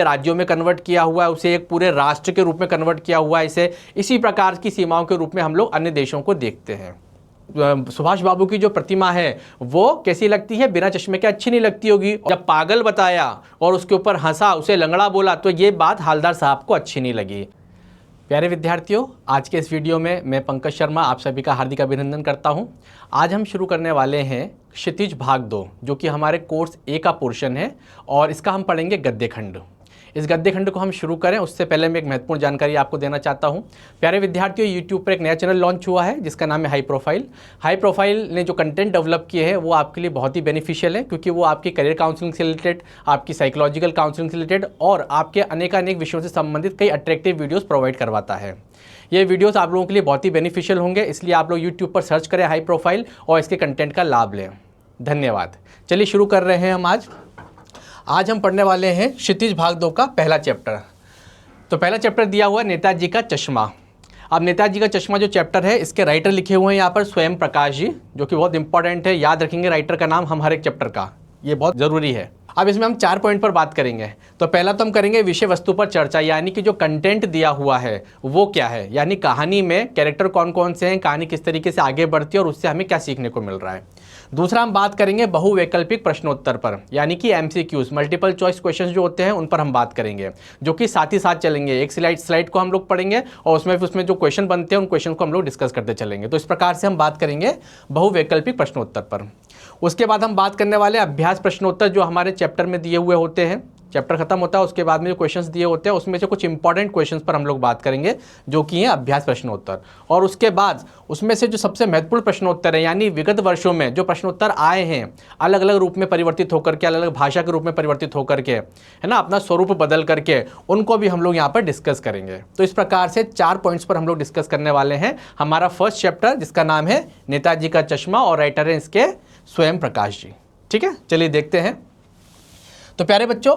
राज्यों में कन्वर्ट किया हुआ है, उसे एक पूरे राष्ट्र के रूप में कन्वर्ट किया हुआ है, इसे इसी प्रकार की सीमाओं के रूप में हम लोग अन्य देशों को देखते हैं। सुभाष बाबू की जो प्रतिमा है वो कैसी लगती है? बिना चश्मे के अच्छी नहीं लगती होगी। जब पागल बताया और उसके ऊपर हंसा, उसे लंगड़ा बोला, तो ये बात हालदार साहब को अच्छी नहीं लगी। प्यारे विद्यार्थियों, आज के इस वीडियो में मैं पंकज शर्मा आप सभी का हार्दिक अभिनंदन करता हूं। आज हम शुरू करने वाले हैं क्षितिज भाग 2, जो कि हमारे कोर्स ए का पोर्शन है और इसका हम पढ़ेंगे गद्य खंड। इस गद्य खंड को हम शुरू करें उससे पहले मैं एक महत्वपूर्ण जानकारी आपको देना चाहता हूं। प्यारे विद्यार्थियों, यूट्यूब पर एक नया चैनल लॉन्च हुआ है जिसका नाम है हाई प्रोफाइल। हाई प्रोफाइल ने जो कंटेंट डेवलप किए हैं वो आपके लिए बहुत ही बेनिफिशियल है, क्योंकि वो आपकी करियर काउंसलिंग से रिलेटेड, आपकी साइकोलॉजिकल काउंसलिंग से रिलेटेड और आपके अनेकानेक विषयों से संबंधित कई अट्रैक्टिव वीडियोज़ प्रोवाइड करवाता है। ये वीडियोस आप लोगों के लिए बहुत ही बेनिफिशियल होंगे, इसलिए आप लोग यूट्यूब पर सर्च करें हाई प्रोफाइल और इसके कंटेंट का लाभ लें। धन्यवाद। चलिए शुरू कर रहे हैं हम आज हम पढ़ने वाले हैं क्षितिज भाग 2 का पहला चैप्टर। तो पहला चैप्टर दिया हुआ है नेताजी का चश्मा। अब नेताजी का चश्मा जो चैप्टर है, इसके राइटर लिखे हुए हैं यहाँ पर स्वयं प्रकाश जी, जो कि बहुत इंपॉर्टेंट है। याद रखेंगे राइटर का नाम हम हर एक चैप्टर का, ये बहुत ज़रूरी है। अब इसमें हम 4 पॉइंट पर बात करेंगे। तो पहला तो हम करेंगे विषय वस्तु पर चर्चा, यानी कि जो कंटेंट दिया हुआ है वो क्या है, यानी कहानी में कैरेक्टर कौन कौन से हैं, कहानी किस तरीके से आगे बढ़ती है और उससे हमें क्या सीखने को मिल रहा है। दूसरा हम बात करेंगे बहुवैकल्पिक प्रश्नोत्तर पर, यानी कि MCQs, मल्टीपल चॉइस क्वेश्चंस जो होते हैं उन पर हम बात करेंगे, जो कि साथ ही साथ चलेंगे। एक स्लाइड को हम लोग पढ़ेंगे और उसमें जो क्वेश्चन बनते हैं उन क्वेश्चन को हम लोग डिस्कस करते चलेंगे। तो इस प्रकार से हम बात करेंगे बहुवैकल्पिक प्रश्नोत्तर पर। उसके बाद हम बात करने वाले अभ्यास प्रश्नोत्तर, जो हमारे चैप्टर में दिए हुए होते हैं। चैप्टर खत्म होता है, उसके बाद में जो क्वेश्चंस दिए होते हैं उसमें से कुछ इंपॉर्टेंट क्वेश्चंस पर हम लोग बात करेंगे, जो कि हैं अभ्यास प्रश्नोत्तर। और उसके बाद उसमें से जो सबसे महत्वपूर्ण प्रश्नोत्तर है, यानी विगत वर्षों में जो प्रश्नोत्तर आए हैं अलग अलग रूप में परिवर्तित होकर के, अलग अलग भाषा के रूप में परिवर्तित होकर के, है ना, अपना स्वरूप बदल करके, उनको भी हम लोग यहाँ पर डिस्कस करेंगे। तो इस प्रकार से 4 पॉइंट्स पर हम लोग डिस्कस करने वाले हैं हमारा फर्स्ट चैप्टर, जिसका नाम है नेताजी का चश्मा और राइटर हैं इसके स्वयं प्रकाश जी। ठीक है, चलिए देखते हैं। तो प्यारे बच्चों,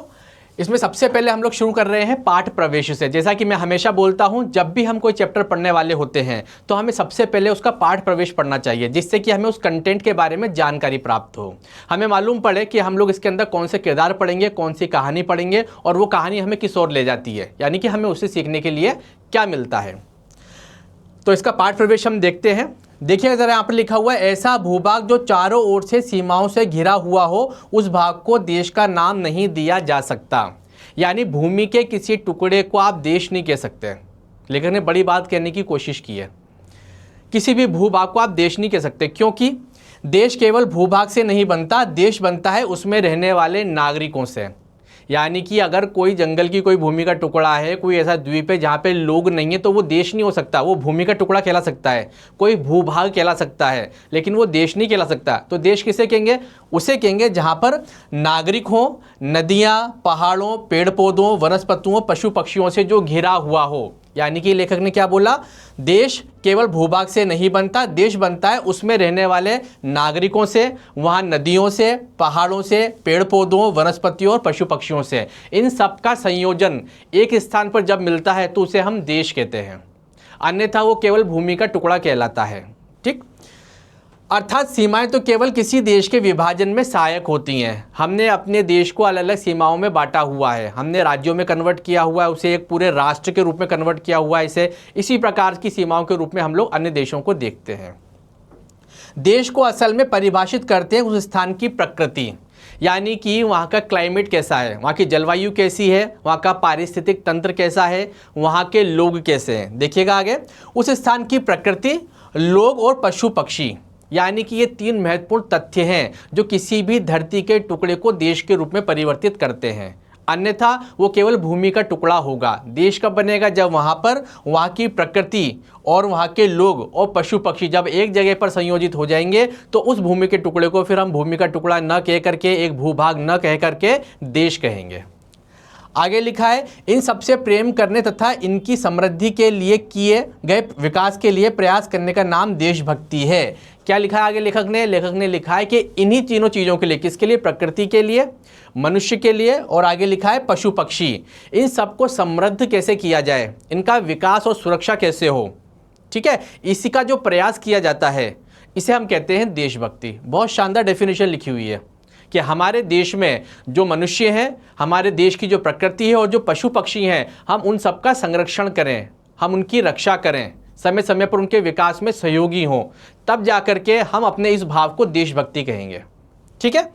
इसमें सबसे पहले हम लोग शुरू कर रहे हैं पाठ प्रवेश से। जैसा कि मैं हमेशा बोलता हूं, जब भी हम कोई चैप्टर पढ़ने वाले होते हैं तो हमें सबसे पहले उसका पाठ प्रवेश पढ़ना चाहिए, जिससे कि हमें उस कंटेंट के बारे में जानकारी प्राप्त हो। हमें मालूम पड़े कि हम लोग इसके अंदर कौन से किरदार पढ़ेंगे, कौन सी कहानी पढ़ेंगे और वो कहानी हमें किस ओर ले जाती है, यानी कि हमें उससे सीखने के लिए क्या मिलता है। तो इसका पाठ प्रवेश हम देखते हैं। देखिए ज़रा, यहाँ पर लिखा हुआ है, ऐसा भूभाग जो चारों ओर से सीमाओं से घिरा हुआ हो, उस भाग को देश का नाम नहीं दिया जा सकता। यानी भूमि के किसी टुकड़े को आप देश नहीं कह सकते। लेखक ने बड़ी बात कहने की कोशिश की है, किसी भी भूभाग को आप देश नहीं कह सकते, क्योंकि देश केवल भूभाग से नहीं बनता, देश बनता है उसमें रहने वाले नागरिकों से। यानी कि अगर कोई जंगल की कोई भूमि का टुकड़ा है, कोई ऐसा द्वीप है जहाँ पे लोग नहीं है, तो वो देश नहीं हो सकता। वो भूमि का टुकड़ा कहला सकता है, कोई भूभाग कहला सकता है, लेकिन वो देश नहीं कहला सकता। तो देश किसे कहेंगे? उसे कहेंगे जहाँ पर नागरिक हो, नदियाँ, पहाड़ों, पेड़ पौधों, वनस्पतियों, पशु पक्षियों से जो घिरा हुआ हो। यानी कि लेखक ने क्या बोला, देश केवल भूभाग से नहीं बनता, देश बनता है उसमें रहने वाले नागरिकों से, वहाँ नदियों से, पहाड़ों से, पेड़ पौधों, वनस्पतियों और पशु पक्षियों से। इन सब का संयोजन एक स्थान पर जब मिलता है तो उसे हम देश कहते हैं, अन्यथा वो केवल भूमि का टुकड़ा कहलाता है। ठीक, अर्थात सीमाएं तो केवल किसी देश के विभाजन में सहायक होती हैं। हमने अपने देश को अलग अलग सीमाओं में बांटा हुआ है, हमने राज्यों में कन्वर्ट किया हुआ है, उसे एक पूरे राष्ट्र के रूप में कन्वर्ट किया हुआ है। इसे इसी प्रकार की सीमाओं के रूप में हम लोग अन्य देशों को देखते हैं। देश को असल में परिभाषित करते हैं उस स्थान की प्रकृति, यानी कि वहाँ का क्लाइमेट कैसा है, वहाँ की जलवायु कैसी है, वहाँ का पारिस्थितिक तंत्र कैसा है, वहाँ के लोग कैसे हैं। देखिएगा आगे, उस स्थान की प्रकृति, लोग और पशु पक्षी, यानी कि ये 3 महत्वपूर्ण तथ्य हैं जो किसी भी धरती के टुकड़े को देश के रूप में परिवर्तित करते हैं। अन्यथा वो केवल भूमि का टुकड़ा होगा। देश कब बनेगा? जब वहाँ पर वहाँ की प्रकृति और वहाँ के लोग और पशु पक्षी जब एक जगह पर संयोजित हो जाएंगे, तो उस भूमि के टुकड़े को फिर हम भूमि का टुकड़ा न कह करके, एक भूभाग न कह करके देश कहेंगे। आगे लिखा है, इन सबसे प्रेम करने तथा इनकी समृद्धि के लिए किए गए विकास के लिए प्रयास करने का नाम देशभक्ति है। क्या लिखा है आगे लेखक ने लिखा है कि इन्हीं तीनों चीज़ों के लिए, किसके लिए? प्रकृति के लिए, मनुष्य के लिए और आगे लिखा है पशु पक्षी। इन सबको समृद्ध कैसे किया जाए, इनका विकास और सुरक्षा कैसे हो, ठीक है, इसी का जो प्रयास किया जाता है इसे हम कहते हैं देशभक्ति। बहुत शानदार डेफिनेशन लिखी हुई है कि हमारे देश में जो मनुष्य हैं, हमारे देश की जो प्रकृति है और जो पशु पक्षी हैं, हम उन सबका संरक्षण करें, हम उनकी रक्षा करें, समय समय पर उनके विकास में सहयोगी हों, तब जाकर के हम अपने इस भाव को देशभक्ति कहेंगे। ठीक है।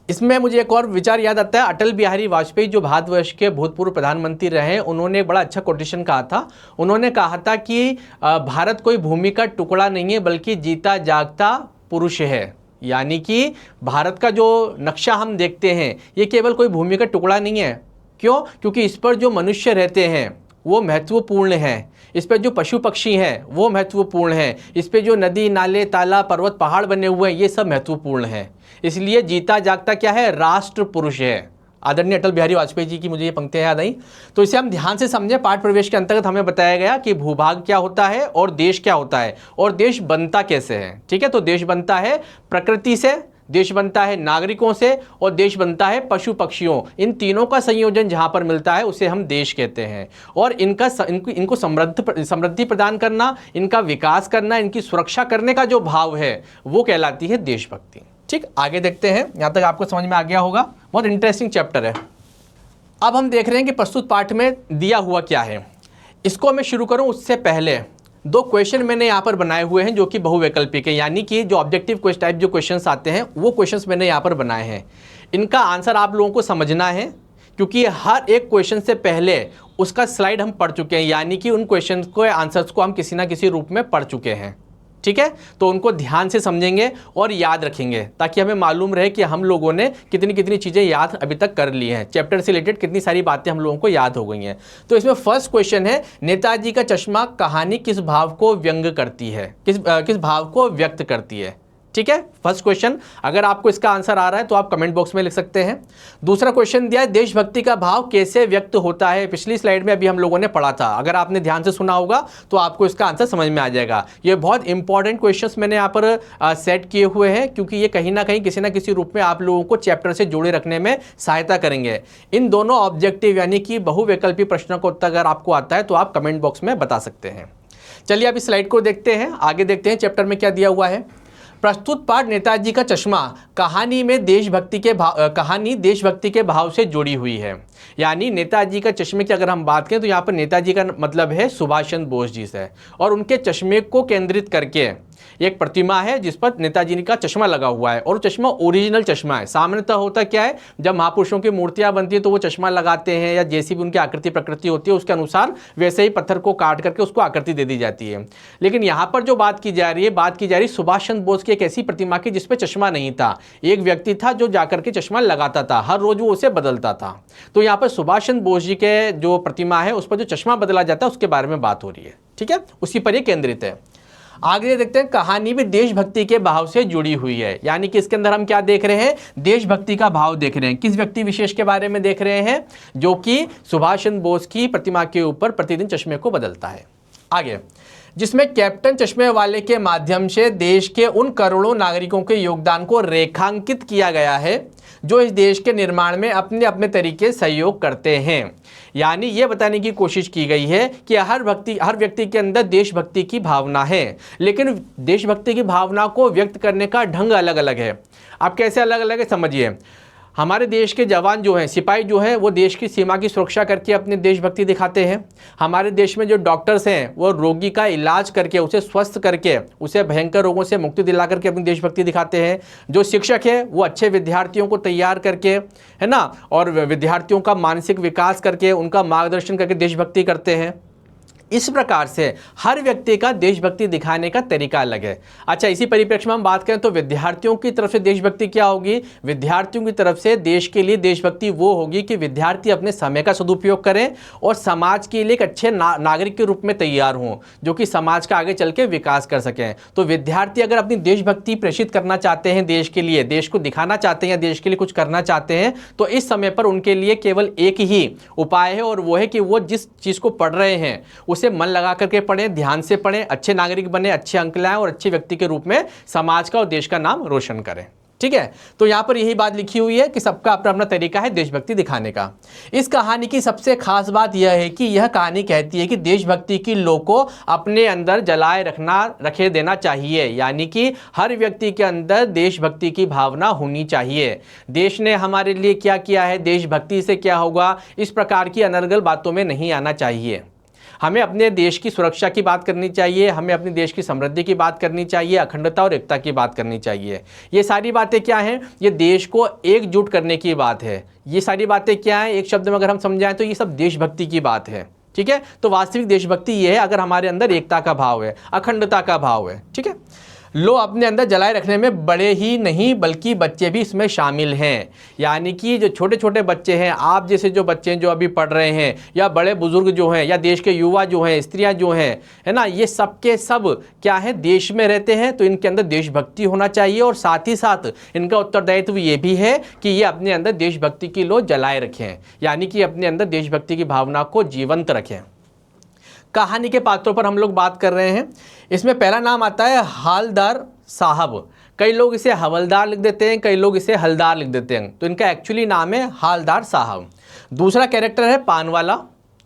इसमें मुझे एक और विचार याद आता है, अटल बिहारी वाजपेयी जो भारतवर्ष के भूतपूर्व प्रधानमंत्री रहे, उन्होंने एक बड़ा अच्छा कोटेशन कहा था। उन्होंने कहा था कि भारत कोई भूमि का टुकड़ा नहीं है बल्कि जीता जागता पुरुष है। यानी कि भारत का जो नक्शा हम देखते हैं ये केवल कोई भूमि का टुकड़ा नहीं है। क्यों? क्योंकि इस पर जो मनुष्य रहते हैं वो महत्वपूर्ण हैं, इस पर जो पशु पक्षी हैं वो महत्वपूर्ण हैं, इस पर जो नदी नाले तालाब पर्वत पहाड़ बने हुए हैं ये सब महत्वपूर्ण हैं। इसलिए जीता जागता क्या है? राष्ट्र पुरुष है। आदरणीय अटल बिहारी वाजपेयी जी की मुझे ये पंक्तियां याद आई। तो इसे हम ध्यान से समझें। पाठ प्रवेश के अंतर्गत हमें बताया गया कि भूभाग क्या होता है और देश क्या होता है और देश बनता कैसे है। ठीक है। तो देश बनता है प्रकृति से, देश बनता है नागरिकों से और देश बनता है पशु पक्षियों। इन तीनों का संयोजन जहां पर मिलता है उसे हम देश कहते हैं। और इनको समृद्धि प्रदान करना, इनका विकास करना, इनकी सुरक्षा करने का जो भाव है वो कहलाती है देशभक्ति। ठीक, आगे देखते हैं। यहां तक आपको समझ में आ गया होगा। बहुत इंटरेस्टिंग चैप्टर है। अब हम देख रहे हैं कि प्रस्तुत पाठ में दिया हुआ क्या है। इसको मैं शुरू करूं उससे पहले दो क्वेश्चन मैंने यहाँ पर बनाए हुए हैं जो कि बहुवैकल्पिक है, यानी कि जो ऑब्जेक्टिव टाइप जो क्वेश्चंस आते हैं वो क्वेश्चंस मैंने यहाँ पर बनाए हैं। इनका आंसर आप लोगों को समझना है क्योंकि हर एक क्वेश्चन से पहले उसका स्लाइड हम पढ़ चुके हैं, यानी कि उन क्वेश्चन को आंसर्स को हम किसी ना किसी रूप में पढ़ चुके हैं। ठीक है। तो उनको ध्यान से समझेंगे और याद रखेंगे ताकि हमें मालूम रहे कि हम लोगों ने कितनी कितनी चीज़ें याद अभी तक कर ली हैं, चैप्टर से रिलेटेड कितनी सारी बातें हम लोगों को याद हो गई हैं। तो इसमें फर्स्ट क्वेश्चन है, नेताजी का चश्मा कहानी किस भाव को व्यंग करती है, किस भाव को व्यक्त करती है। ठीक है। फर्स्ट क्वेश्चन, अगर आपको इसका आंसर आ रहा है तो आप कमेंट बॉक्स में लिख सकते हैं। दूसरा क्वेश्चन दिया है, देशभक्ति का भाव कैसे व्यक्त होता है। पिछली स्लाइड में अभी हम लोगों ने पढ़ा था, अगर आपने ध्यान से सुना होगा तो आपको इसका आंसर समझ में आ जाएगा। ये बहुत इंपॉर्टेंट क्वेश्चंस मैंने यहाँ पर सेट किए हुए हैं क्योंकि ये कहीं ना कहीं किसी ना किसी रूप में आप लोगों को चैप्टर से जोड़े रखने में सहायता करेंगे। इन दोनों ऑब्जेक्टिव यानी कि बहुविकल्पी प्रश्नों का उत्तर अगर आपको आता है तो आप कमेंट बॉक्स में बता सकते हैं। चलिए अब इस स्लाइड को देखते हैं, आगे देखते हैं चैप्टर में क्या दिया हुआ है। प्रस्तुत पाठ नेताजी का चश्मा कहानी देशभक्ति के भाव से जुड़ी हुई है। यानी नेताजी का चश्मे की अगर हम बात करें तो यहाँ पर नेताजी का मतलब है सुभाष चंद्र बोस जी से, और उनके चश्मे को केंद्रित करके एक प्रतिमा है जिस पर नेताजी का चश्मा लगा हुआ है, और चश्मा ओरिजिनल चश्मा है। सामान्यतः होता क्या है, जब महापुरुषों की मूर्तियां बनती है तो वो चश्मा लगाते हैं या जैसी भी उनकी आकृति प्रकृति होती है उसके अनुसार वैसे ही पत्थर को काट करके उसको आकृति दे दी जाती है। लेकिन यहाँ पर जो बात की जा रही है सुभाष चंद्र बोस की एक ऐसी प्रतिमा की जिसपे चश्मा नहीं था। एक व्यक्ति था जो जाकर के चश्मा लगाता था, हर रोज वो उसे बदलता था। तो यहाँ पर सुभाष चंद्र बोस जी के जो प्रतिमा है उस पर जो चश्मा बदला जाता है उसके बारे में बात हो रही है। ठीक है, उसी पर ये केंद्रित है। आगे देखते हैं, कहानी भी देशभक्ति के भाव से जुड़ी हुई है। यानी कि इसके अंदर हम क्या देख रहे हैं, देशभक्ति का भाव देख रहे हैं। किस व्यक्ति विशेष के बारे में देख रहे हैं, जो कि सुभाष चंद्र बोस की प्रतिमा के ऊपर प्रतिदिन चश्मे को बदलता है। आगे, जिसमें कैप्टन चश्मे वाले के माध्यम से देश के उन करोड़ों नागरिकों के योगदान को रेखांकित किया गया है जो इस देश के निर्माण में अपने अपने तरीके सहयोग करते हैं। यानी ये बताने की कोशिश की गई है कि हर व्यक्ति के अंदर देशभक्ति की भावना है, लेकिन देशभक्ति की भावना को व्यक्त करने का ढंग अलग अलग है। आप कैसे अलग अलग है समझिए। हमारे देश के जवान जो हैं, सिपाही जो हैं, वो देश की सीमा की सुरक्षा करके अपनी देशभक्ति दिखाते हैं। हमारे देश में जो डॉक्टर्स हैं वो रोगी का इलाज करके, उसे स्वस्थ करके, उसे भयंकर रोगों से मुक्ति दिला करके अपनी देशभक्ति दिखाते हैं। जो शिक्षक है वो अच्छे विद्यार्थियों को तैयार करके, है ना, और विद्यार्थियों का मानसिक विकास करके, उनका मार्गदर्शन करके देशभक्ति करते हैं। इस प्रकार से हर व्यक्ति का देशभक्ति दिखाने का तरीका अलग है। अच्छा, इसी परिप्रेक्ष्य में हम बात करें तो विद्यार्थियों की तरफ से देशभक्ति क्या होगी। विद्यार्थियों की तरफ से देश के लिए देशभक्ति वो होगी कि विद्यार्थी अपने समय का सदुपयोग करें और समाज के लिए एक अच्छे नागरिक के रूप में तैयार हों, जो कि समाज का आगे चल के विकास कर सकें। तो विद्यार्थी अगर अपनी देशभक्ति प्रेषित करना चाहते हैं देश के लिए, देश को दिखाना चाहते हैं या देश के लिए कुछ करना चाहते हैं, तो इस समय पर उनके लिए केवल एक ही उपाय है, और वो है कि वो जिस चीज़ को पढ़ रहे हैं उसे मन लगा करके पढ़ें, ध्यान से पढ़ें, अच्छे नागरिक बने, अच्छे अंक लाएं और अच्छे व्यक्ति के रूप में समाज का और देश का नाम रोशन करें। ठीक है। तो यहाँ पर यही बात लिखी हुई है कि सबका अपना अपना तरीका है देशभक्ति दिखाने का। इस कहानी की सबसे खास बात यह है कि यह कहानी कहती है कि देशभक्ति की लौ को अपने अंदर जलाए रखे देना चाहिए, यानी कि हर व्यक्ति के अंदर देशभक्ति की भावना होनी चाहिए। देश ने हमारे लिए क्या किया है, देशभक्ति से क्या होगा, इस प्रकार की अनर्गल बातों में नहीं आना चाहिए। हमें अपने देश की सुरक्षा की बात करनी चाहिए, हमें अपने देश की समृद्धि की बात करनी चाहिए, अखंडता और एकता की बात करनी चाहिए। ये सारी बातें क्या हैं, ये देश को एकजुट करने की बात है। ये सारी बातें क्या हैं, एक शब्द में अगर हम समझाएं तो ये सब देशभक्ति की बात है। ठीक है, तो वास्तविक देशभक्ति ये है अगर हमारे अंदर एकता का भाव है, अखंडता का भाव है। ठीक है, लो अपने अंदर जलाए रखने में बड़े ही नहीं बल्कि बच्चे भी इसमें शामिल हैं। यानी कि जो छोटे छोटे बच्चे हैं, आप जैसे जो बच्चे हैं जो अभी पढ़ रहे हैं, या बड़े बुजुर्ग जो हैं, या देश के युवा जो हैं, स्त्रियां जो हैं, है ना, ये सब के सब क्या है, देश में रहते हैं, तो इनके अंदर देशभक्ति होना चाहिए। और साथ ही साथ इनका उत्तरदायित्व ये भी है कि ये अपने अंदर देशभक्ति की लो जलाए रखें, यानी कि अपने अंदर देशभक्ति की भावना को जीवंत रखें। कहानी के पात्रों पर हम लोग बात कर रहे हैं। इसमें पहला नाम आता है हालदार साहब। कई लोग इसे हवलदार लिख देते हैं, कई लोग इसे हलदार लिख देते हैं, तो इनका एक्चुअली नाम है हालदार साहब। दूसरा कैरेक्टर है पानवाला,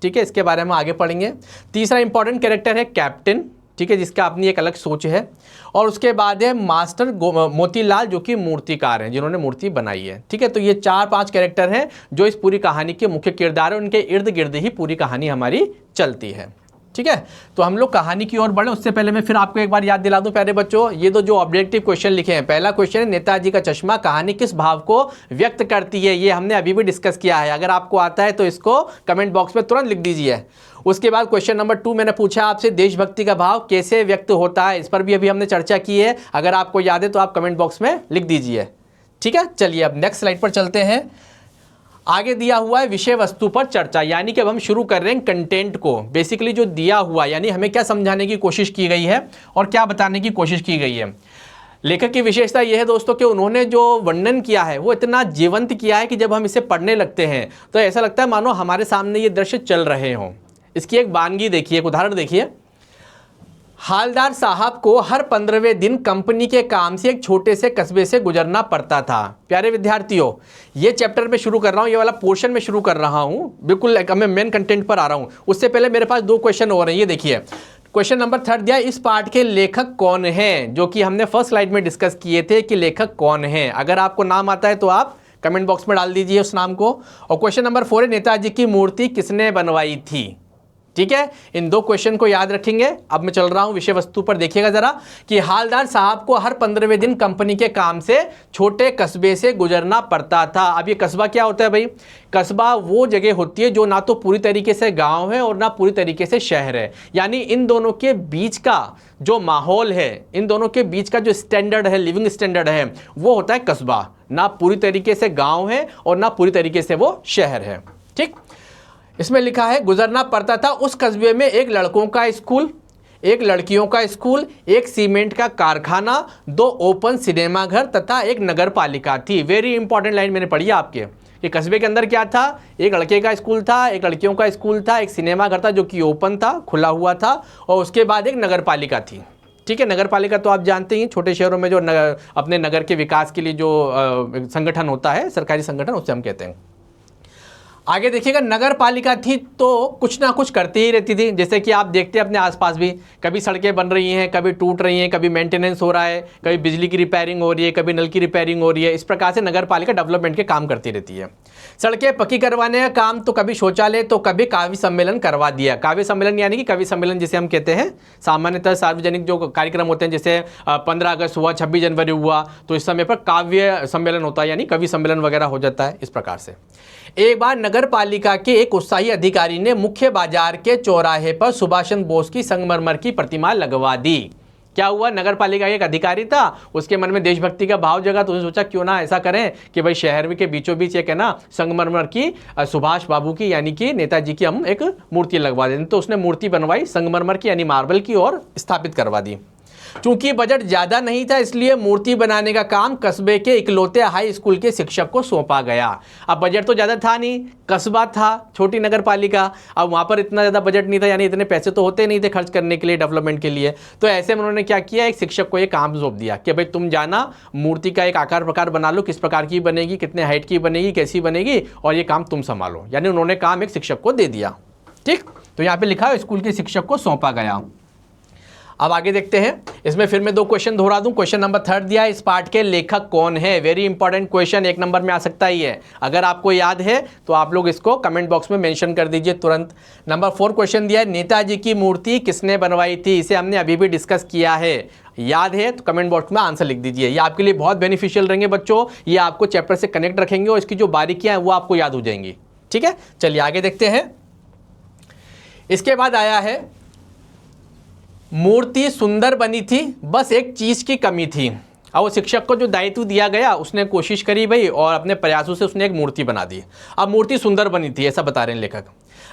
ठीक है, इसके बारे में आगे पढ़ेंगे। तीसरा इंपॉर्टेंट कैरेक्टर है कैप्टन, ठीक है, जिसका अपनी एक अलग सोच है। और उसके बाद है मास्टर मोतीलाल, जो कि मूर्तिकार हैं, जिन्होंने मूर्ति बनाई है। ठीक है, तो ये 4-5 कैरेक्टर हैं जो इस पूरी कहानी के मुख्य किरदार हैं, उनके इर्द गिर्द ही पूरी कहानी हमारी चलती है। ठीक है, तो हम लोग कहानी की ओर बढ़े उससे पहले मैं फिर आपको एक बार याद दिला दूं प्यारे बच्चों, ये जो ऑब्जेक्टिव क्वेश्चन लिखे हैं, पहला क्वेश्चन है नेताजी का चश्मा कहानी किस भाव को व्यक्त करती है। ये हमने अभी भी डिस्कस किया है, अगर आपको आता है तो इसको कमेंट बॉक्स में तुरंत लिख दीजिए। उसके बाद क्वेश्चन नंबर 2 मैंने पूछा आपसे देशभक्ति का भाव कैसे व्यक्त होता है, इस पर भी अभी हमने चर्चा की है, अगर आपको याद है तो आप कमेंट बॉक्स में लिख दीजिए। ठीक है, चलिए अब नेक्स्ट स्लाइड पर चलते हैं। आगे दिया हुआ है विषय वस्तु पर चर्चा, यानी कि अब हम शुरू कर रहे हैं कंटेंट को। बेसिकली जो दिया हुआ, यानी हमें क्या समझाने की कोशिश की गई है और क्या बताने की कोशिश की गई है। लेखक की विशेषता यह है दोस्तों कि उन्होंने जो वर्णन किया है वो इतना जीवंत किया है कि जब हम इसे पढ़ने लगते हैं तो ऐसा लगता है मानो हमारे सामने ये दृश्य चल रहे हों। इसकी एक वानगी देखिए, एक उदाहरण देखिए। हालदार साहब को हर 15वें दिन कंपनी के काम से एक छोटे से कस्बे से गुजरना पड़ता था। प्यारे विद्यार्थियों, ये चैप्टर में शुरू कर रहा हूँ, ये वाला पोर्शन में शुरू कर रहा हूँ, बिल्कुल मैं मेन कंटेंट पर आ रहा हूँ। उससे पहले मेरे पास 2 क्वेश्चन हो रहे हैं, ये देखिए। क्वेश्चन नंबर 3 दिया, इस पाठ के लेखक कौन हैं, जो कि हमने फर्स्ट स्लाइड में डिस्कस किए थे कि लेखक कौन है। अगर आपको नाम आता है तो आप कमेंट बॉक्स में डाल दीजिए उस नाम को। और क्वेश्चन नंबर 4 है, नेताजी की मूर्ति किसने बनवाई थी। ठीक है, इन 2 क्वेश्चन को याद रखेंगे। अब मैं चल रहा हूं विषय वस्तु पर, देखिएगा जरा कि हालदार साहब को हर 15वें दिन कंपनी के काम से छोटे कस्बे से गुजरना पड़ता था। अब ये कस्बा क्या होता है भाई, कस्बा वो जगह होती है जो ना तो पूरी तरीके से गांव है और ना पूरी तरीके से शहर है, यानी इन दोनों के बीच का जो माहौल है, इन दोनों के बीच का जो स्टैंडर्ड है, लिविंग स्टैंडर्ड है, वो होता है कस्बा। ना पूरी तरीके से गाँव है और ना पूरी तरीके से वो शहर है। ठीक, इसमें लिखा है गुजरना पड़ता था। उस कस्बे में एक लड़कों का स्कूल, एक लड़कियों का स्कूल, एक सीमेंट का कारखाना, 2 ओपन सिनेमा घर तथा एक नगर पालिका थी। वेरी इंपॉर्टेंट लाइन मैंने पढ़ी है आपके। ये कस्बे के अंदर क्या था, एक लड़के का स्कूल था, एक लड़कियों का स्कूल था, एक सिनेमा घर था जो कि ओपन था, खुला हुआ था, और उसके बाद एक नगर पालिका थी। ठीक है, नगर पालिका तो आप जानते ही, छोटे शहरों में जो अपने नगर के विकास के लिए जो संगठन होता है, सरकारी संगठन, उससे हम कहते हैं। आगे देखिएगा, नगर पालिका थी तो कुछ ना कुछ करती ही रहती थी। जैसे कि आप देखते हैं अपने आसपास भी, कभी सड़कें बन रही हैं, कभी टूट रही हैं, कभी मेंटेनेंस हो रहा है, कभी बिजली की रिपेयरिंग हो रही है, कभी नल की रिपेयरिंग हो रही है। इस प्रकार से नगर पालिका डेवलपमेंट के काम करती रहती है। सड़कें पक्की करवाने का काम, तो कभी शौचालय, तो कभी काव्य सम्मेलन करवा दिया। काव्य सम्मेलन यानी कि कवि सम्मेलन जिसे हम कहते हैं, सामान्यतः सार्वजनिक जो कार्यक्रम होते हैं, जैसे 15 अगस्त हुआ, 26 जनवरी हुआ, तो इस समय पर काव्य सम्मेलन होता है, यानी कवि सम्मेलन वगैरह हो जाता है। इस प्रकार से एक बार नगर पालिका के एक उत्साही अधिकारी ने मुख्य बाजार के चौराहे पर सुभाष चंद्र बोस की संगमरमर की प्रतिमा लगवा दी। क्या हुआ, नगर पालिका एक अधिकारी था, उसके मन में देशभक्ति का भाव जगा, तो उसने सोचा क्यों ना ऐसा करें कि भाई शहर के बीचों बीच एक है ना संगमरमर की, सुभाष बाबू की यानी कि नेताजी की हम एक मूर्ति लगवा दें। तो उसने मूर्ति बनवाई संगमरमर की यानी मार्बल की और स्थापित करवा दी। चूंकि बजट ज़्यादा नहीं था इसलिए मूर्ति बनाने का काम कस्बे के इकलौते हाई स्कूल के शिक्षक को सौंपा गया। अब बजट तो ज़्यादा था नहीं, कस्बा था, छोटी नगर पालिका, अब वहाँ पर इतना ज़्यादा बजट नहीं था, यानी इतने पैसे तो होते नहीं थे खर्च करने के लिए, डेवलपमेंट के लिए। तो ऐसे में उन्होंने क्या किया, एक शिक्षक को ये काम सौंप दिया कि भाई तुम जाना मूर्ति का एक आकार प्रकार बना लो, किस प्रकार की बनेगी, कितने हाइट की बनेगी, कैसी बनेगी, और ये काम तुम संभालो। यानी उन्होंने काम एक शिक्षक को दे दिया। ठीक, तो यहाँ पे लिखा है स्कूल के शिक्षक को सौंपा गया। अब आगे देखते हैं, इसमें फिर मैं 2 क्वेश्चन दोहरा दूं। क्वेश्चन नंबर 3 दिया है, इस पाठ के लेखक कौन है। वेरी इंपॉर्टेंट क्वेश्चन, 1 नंबर में आ सकता ही है। अगर आपको याद है तो आप लोग इसको कमेंट बॉक्स में मेंशन कर दीजिए तुरंत। नंबर 4 क्वेश्चन दिया है, नेताजी की मूर्ति किसने बनवाई थी। इसे हमने अभी भी डिस्कस किया है, याद है तो कमेंट बॉक्स में आंसर लिख दीजिए। ये आपके लिए बहुत बेनिफिशियल रहेंगे बच्चों, ये आपको चैप्टर से कनेक्ट रखेंगे और इसकी जो बारीकियां हैं वो आपको याद हो जाएंगी। ठीक है, चलिए आगे देखते हैं। इसके बाद आया है, मूर्ति सुंदर बनी थी, बस एक चीज की कमी थी। अब वो शिक्षक को जो दायित्व दिया गया उसने कोशिश करी भाई और अपने प्रयासों से उसने एक मूर्ति बना दी। अब मूर्ति सुंदर बनी थी ऐसा बता रहे हैं लेखक,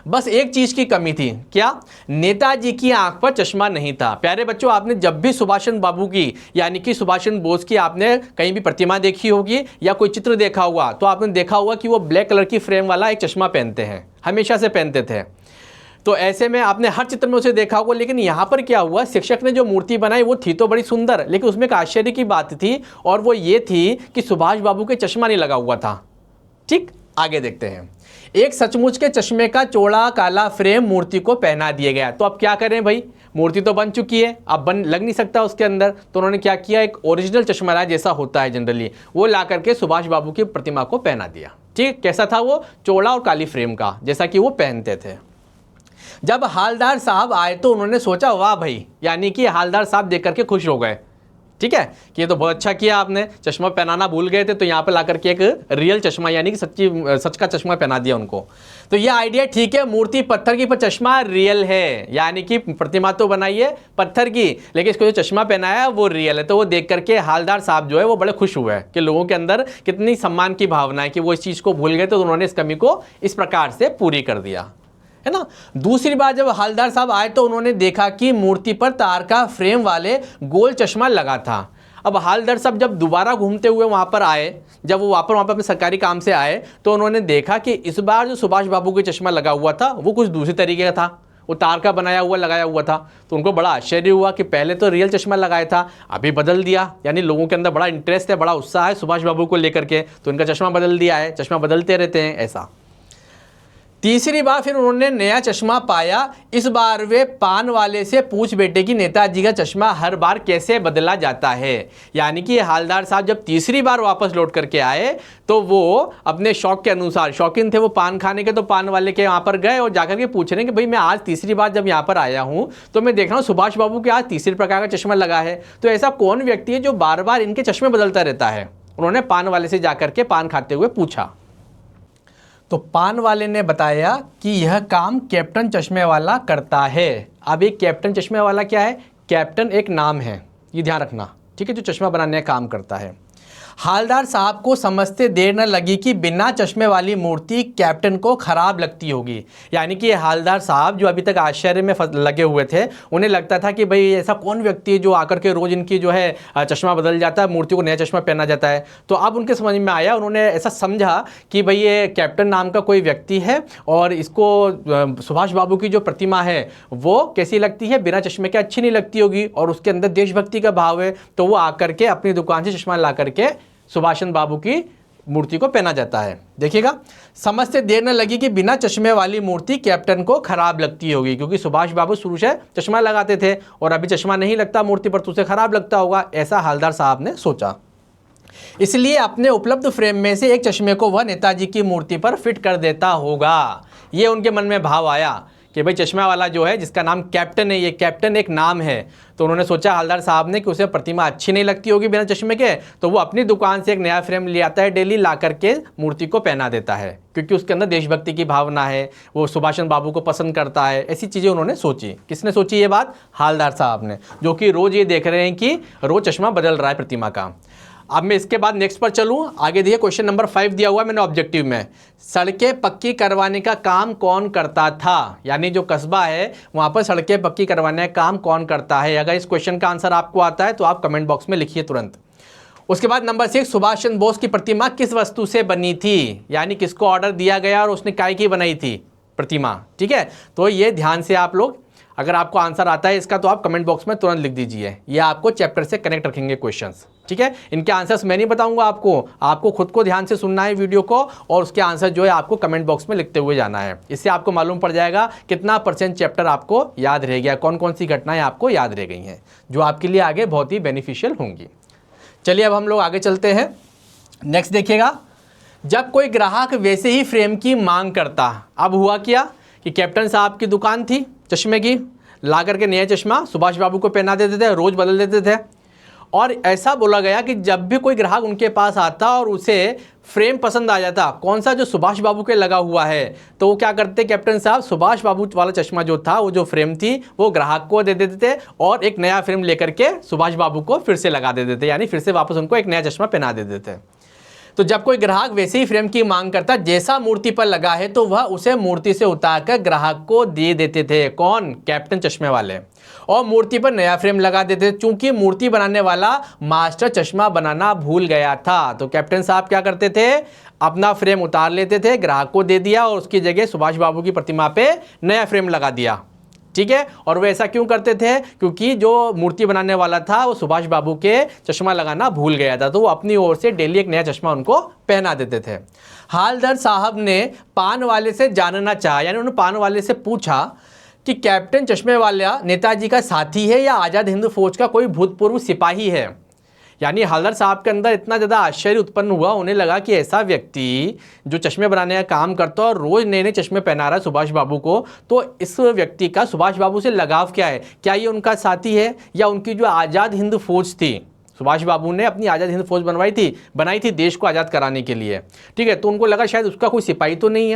बस एक चीज की कमी थी। क्या? नेताजी की आंख पर चश्मा नहीं था। प्यारे बच्चों, आपने जब भी सुभाष चंद्र बाबू की यानी कि सुभाष चंद्र बोस की आपने कहीं भी प्रतिमा देखी होगी या कोई चित्र देखा होगा तो आपने देखा होगा कि वो ब्लैक कलर की फ्रेम वाला एक चश्मा पहनते हैं, हमेशा से पहनते थे। तो ऐसे में आपने हर चित्र में उसे देखा होगा। लेकिन यहाँ पर क्या हुआ, शिक्षक ने जो मूर्ति बनाई वो थी तो बड़ी सुंदर, लेकिन उसमें एक आश्चर्य की बात थी और वो ये थी कि सुभाष बाबू के चश्मा नहीं लगा हुआ था। ठीक, आगे देखते हैं। एक सचमुच के चश्मे का चौड़ा काला फ्रेम मूर्ति को पहना दिया गया। तो अब क्या करें भाई, मूर्ति तो बन चुकी है, अब लग नहीं सकता उसके अंदर। तो उन्होंने क्या किया, एक ओरिजिनल चश्मा लाया जैसा होता है जनरली, वो ला करके सुभाष बाबू की प्रतिमा को पहना दिया। ठीक, कैसा था वो, चौड़ा और काली फ्रेम का, जैसा कि वो पहनते थे। जब हालदार साहब आए तो उन्होंने सोचा वाह भाई, यानी कि हालदार साहब देख करके खुश हो गए। ठीक है, कि ये तो बहुत अच्छा किया आपने, चश्मा पहनाना भूल गए थे तो यहाँ पे ला करके एक रियल चश्मा यानी कि सच का चश्मा पहना दिया उनको। तो ये आइडिया ठीक है, मूर्ति पत्थर की पर चश्मा रियल है, यानी कि प्रतिमा तो बनाई है पत्थर की लेकिन इसको जो चश्मा पहनाया वो रियल है। तो वो देख करके हालदार साहब जो है वो बड़े खुश हुए कि लोगों के अंदर कितनी सम्मान की भावना है कि वो इस चीज़ को भूल गए, तो उन्होंने इस कमी को इस प्रकार से पूरी कर दिया, है ना। दूसरी बार जब हालदार साहब आए तो उन्होंने देखा कि मूर्ति पर तार का फ्रेम वाले गोल चश्मा लगा था। अब हालदार साहब जब दोबारा घूमते हुए वहाँ पर आए, जब वो वहाँ पर अपने सरकारी काम से आए तो उन्होंने देखा कि इस बार जो सुभाष बाबू का चश्मा लगा हुआ था वो कुछ दूसरी तरीके का था, वो तार का बनाया हुआ लगाया हुआ था। तो उनको बड़ा आश्चर्य हुआ कि पहले तो रियल चश्मा लगाया था, अभी बदल दिया, यानी लोगों के अंदर बड़ा इंटरेस्ट है, बड़ा उत्साह है सुभाष बाबू को लेकर के, तो इनका चश्मा बदल दिया है, चश्मा बदलते रहते हैं ऐसा। तीसरी बार फिर उन्होंने नया चश्मा पाया। इस बार वे पान वाले से पूछ बैठे कि नेताजी का चश्मा हर बार कैसे बदला जाता है। यानी कि हालदार साहब जब तीसरी बार वापस लौट करके आए तो वो अपने शौक के अनुसार, शौकीन थे वो पान खाने के, तो पान वाले के यहाँ पर गए और जाकर के पूछ रहे हैं कि भाई मैं आज तीसरी बार जब यहाँ पर आया हूँ तो मैं देख रहा हूँ सुभाष बाबू के आज तीसरे प्रकार का चश्मा लगा है, तो ऐसा कौन व्यक्ति है जो बार बार इनके चश्मे बदलता रहता है। उन्होंने पान वाले से जाकर के पान खाते हुए पूछा तो पान वाले ने बताया कि यह काम कैप्टन चश्मे वाला करता है। अब एक कैप्टन चश्मे वाला क्या है, कैप्टन एक नाम है, ये ध्यान रखना, ठीक है, जो चश्मा बनाने का काम करता है। हालदार साहब को समझते देर न लगी कि बिना चश्मे वाली मूर्ति कैप्टन को खराब लगती होगी। यानी कि हालदार साहब जो अभी तक आश्चर्य में लगे हुए थे, उन्हें लगता था कि भाई ऐसा कौन व्यक्ति है जो आकर के रोज़ इनकी जो है चश्मा बदल जाता है, मूर्ति को नया चश्मा पहना जाता है। तो अब उनके समझ में आया, उन्होंने ऐसा समझा कि भाई ये कैप्टन नाम का कोई व्यक्ति है और इसको सुभाष बाबू की जो प्रतिमा है वो कैसी लगती है, बिना चश्मे के अच्छी नहीं लगती होगी और उसके अंदर देशभक्ति का भाव है, तो वो आकर के अपनी दुकान से चश्मा ला करके सुभाष चंद्र बाबू की मूर्ति को पहना जाता है। देखिएगा, समझते देर न लगी कि बिना चश्मे वाली मूर्ति कैप्टन को खराब लगती होगी, क्योंकि सुभाष बाबू शुरू से चश्मा लगाते थे और अभी चश्मा नहीं लगता मूर्ति पर तो उसे खराब लगता होगा, ऐसा हालदार साहब ने सोचा। इसलिए अपने उपलब्ध फ्रेम में से एक चश्मे को वह नेताजी की मूर्ति पर फिट कर देता होगा। ये उनके मन में भाव आया कि भाई चश्मा वाला जो है जिसका नाम कैप्टन है, ये कैप्टन एक नाम है। तो उन्होंने सोचा हालदार साहब ने कि उसे प्रतिमा अच्छी नहीं लगती होगी बिना चश्मे के, तो वो अपनी दुकान से एक नया फ्रेम ले आता है, डेली ला करके मूर्ति को पहना देता है, क्योंकि उसके अंदर देशभक्ति की भावना है, वो सुभाष चंद्र बाबू को पसंद करता है। ऐसी चीज़ें उन्होंने सोची। किसने सोची ये बात? हालदार साहब ने, जो कि रोज़ ये देख रहे हैं कि रोज़ चश्मा बदल रहा है प्रतिमा का। अब मैं इसके बाद नेक्स्ट पर चलूँ, आगे देखिए क्वेश्चन नंबर 5 दिया हुआ है मैंने ऑब्जेक्टिव में, सड़कें पक्की करवाने का काम कौन करता था, यानी जो कस्बा है वहाँ पर सड़कें पक्की करवाने का काम कौन करता है। अगर इस क्वेश्चन का आंसर आपको आता है तो आप कमेंट बॉक्स में लिखिए तुरंत। उसके बाद नंबर 6, सुभाष चंद्र बोस की प्रतिमा किस वस्तु से बनी थी, यानी किसको ऑर्डर दिया गया और उसने काय की बनाई थी प्रतिमा। ठीक है, तो ये ध्यान से आप लोग, अगर आपको आंसर आता है इसका तो आप कमेंट बॉक्स में तुरंत लिख दीजिए, ये आपको चैप्टर से कनेक्ट रखेंगे क्वेश्चंस। ठीक है, इनके आंसर्स मैं नहीं बताऊंगा आपको खुद को ध्यान से सुनना है वीडियो को, और उसके आंसर जो है आपको कमेंट बॉक्स में लिखते हुए जाना है। इससे आपको मालूम पड़ जाएगा कितना % चैप्टर आपको याद रह गया, कौन कौन सी घटनाएं आपको याद रह गई हैं, जो आपके लिए आगे बहुत ही बेनिफिशियल होंगी। चलिए अब हम लोग आगे चलते हैं। नेक्स्ट देखिएगा, जब कोई ग्राहक वैसे ही फ्रेम की मांग करता, अब हुआ क्या कि कैप्टन साहब की दुकान थी चश्मे की, ला करके नया चश्मा सुभाष बाबू को पहना देते थे, रोज़ बदल देते थे, और ऐसा बोला गया कि जब भी कोई ग्राहक उनके पास आता और उसे फ्रेम पसंद आ जाता, कौन सा, जो सुभाष बाबू के लगा हुआ है, तो वो क्या करते कैप्टन साहब, सुभाष बाबू वाला चश्मा जो था, वो जो फ्रेम थी वो ग्राहक को दे देते थे और एक नया फ्रेम लेकर के सुभाष बाबू को फिर से लगा देते थे, यानी फिर से वापस उनको एक नया चश्मा पहना देते थे। तो जब कोई ग्राहक वैसे ही फ्रेम की मांग करता, जैसा मूर्ति पर लगा है तो वह उसे मूर्ति से उतारकर ग्राहक को दे देते थे, कौन, कैप्टन चश्मे वाले, और मूर्ति पर नया फ्रेम लगा देते थे। चूंकि मूर्ति बनाने वाला मास्टर चश्मा बनाना भूल गया था, तो कैप्टन साहब क्या करते थे, अपना फ्रेम उतार लेते थे, ग्राहक को दे दिया और उसकी जगह सुभाष बाबू की प्रतिमा पे नया फ्रेम लगा दिया। ठीक है, और वे ऐसा क्यों करते थे, क्योंकि जो मूर्ति बनाने वाला था वो सुभाष बाबू के चश्मा लगाना भूल गया था, तो वो अपनी ओर से डेली एक नया चश्मा उनको पहना देते थे। हालदर साहब ने पान वाले से जानना चाहा, यानी उन्होंने पान वाले से पूछा कि कैप्टन चश्मे वाला नेताजी का साथी है या आज़ाद हिंद फौज का कोई भूतपूर्व सिपाही है। यानी हालदर साहब के अंदर इतना ज़्यादा आश्चर्य उत्पन्न हुआ, उन्हें लगा कि ऐसा व्यक्ति जो चश्मे बनाने का काम करता है और रोज़ नए नए चश्मे पहना रहा है सुभाष बाबू को, तो इस व्यक्ति का सुभाष बाबू से लगाव क्या है, क्या ये उनका साथी है या उनकी जो आज़ाद हिंद फौज थी, सुभाष बाबू ने अपनी आज़ाद हिंद फौज बनाई थी देश को आज़ाद कराने के लिए। ठीक है, तो उनको लगा शायद उसका कोई सिपाही तो नहीं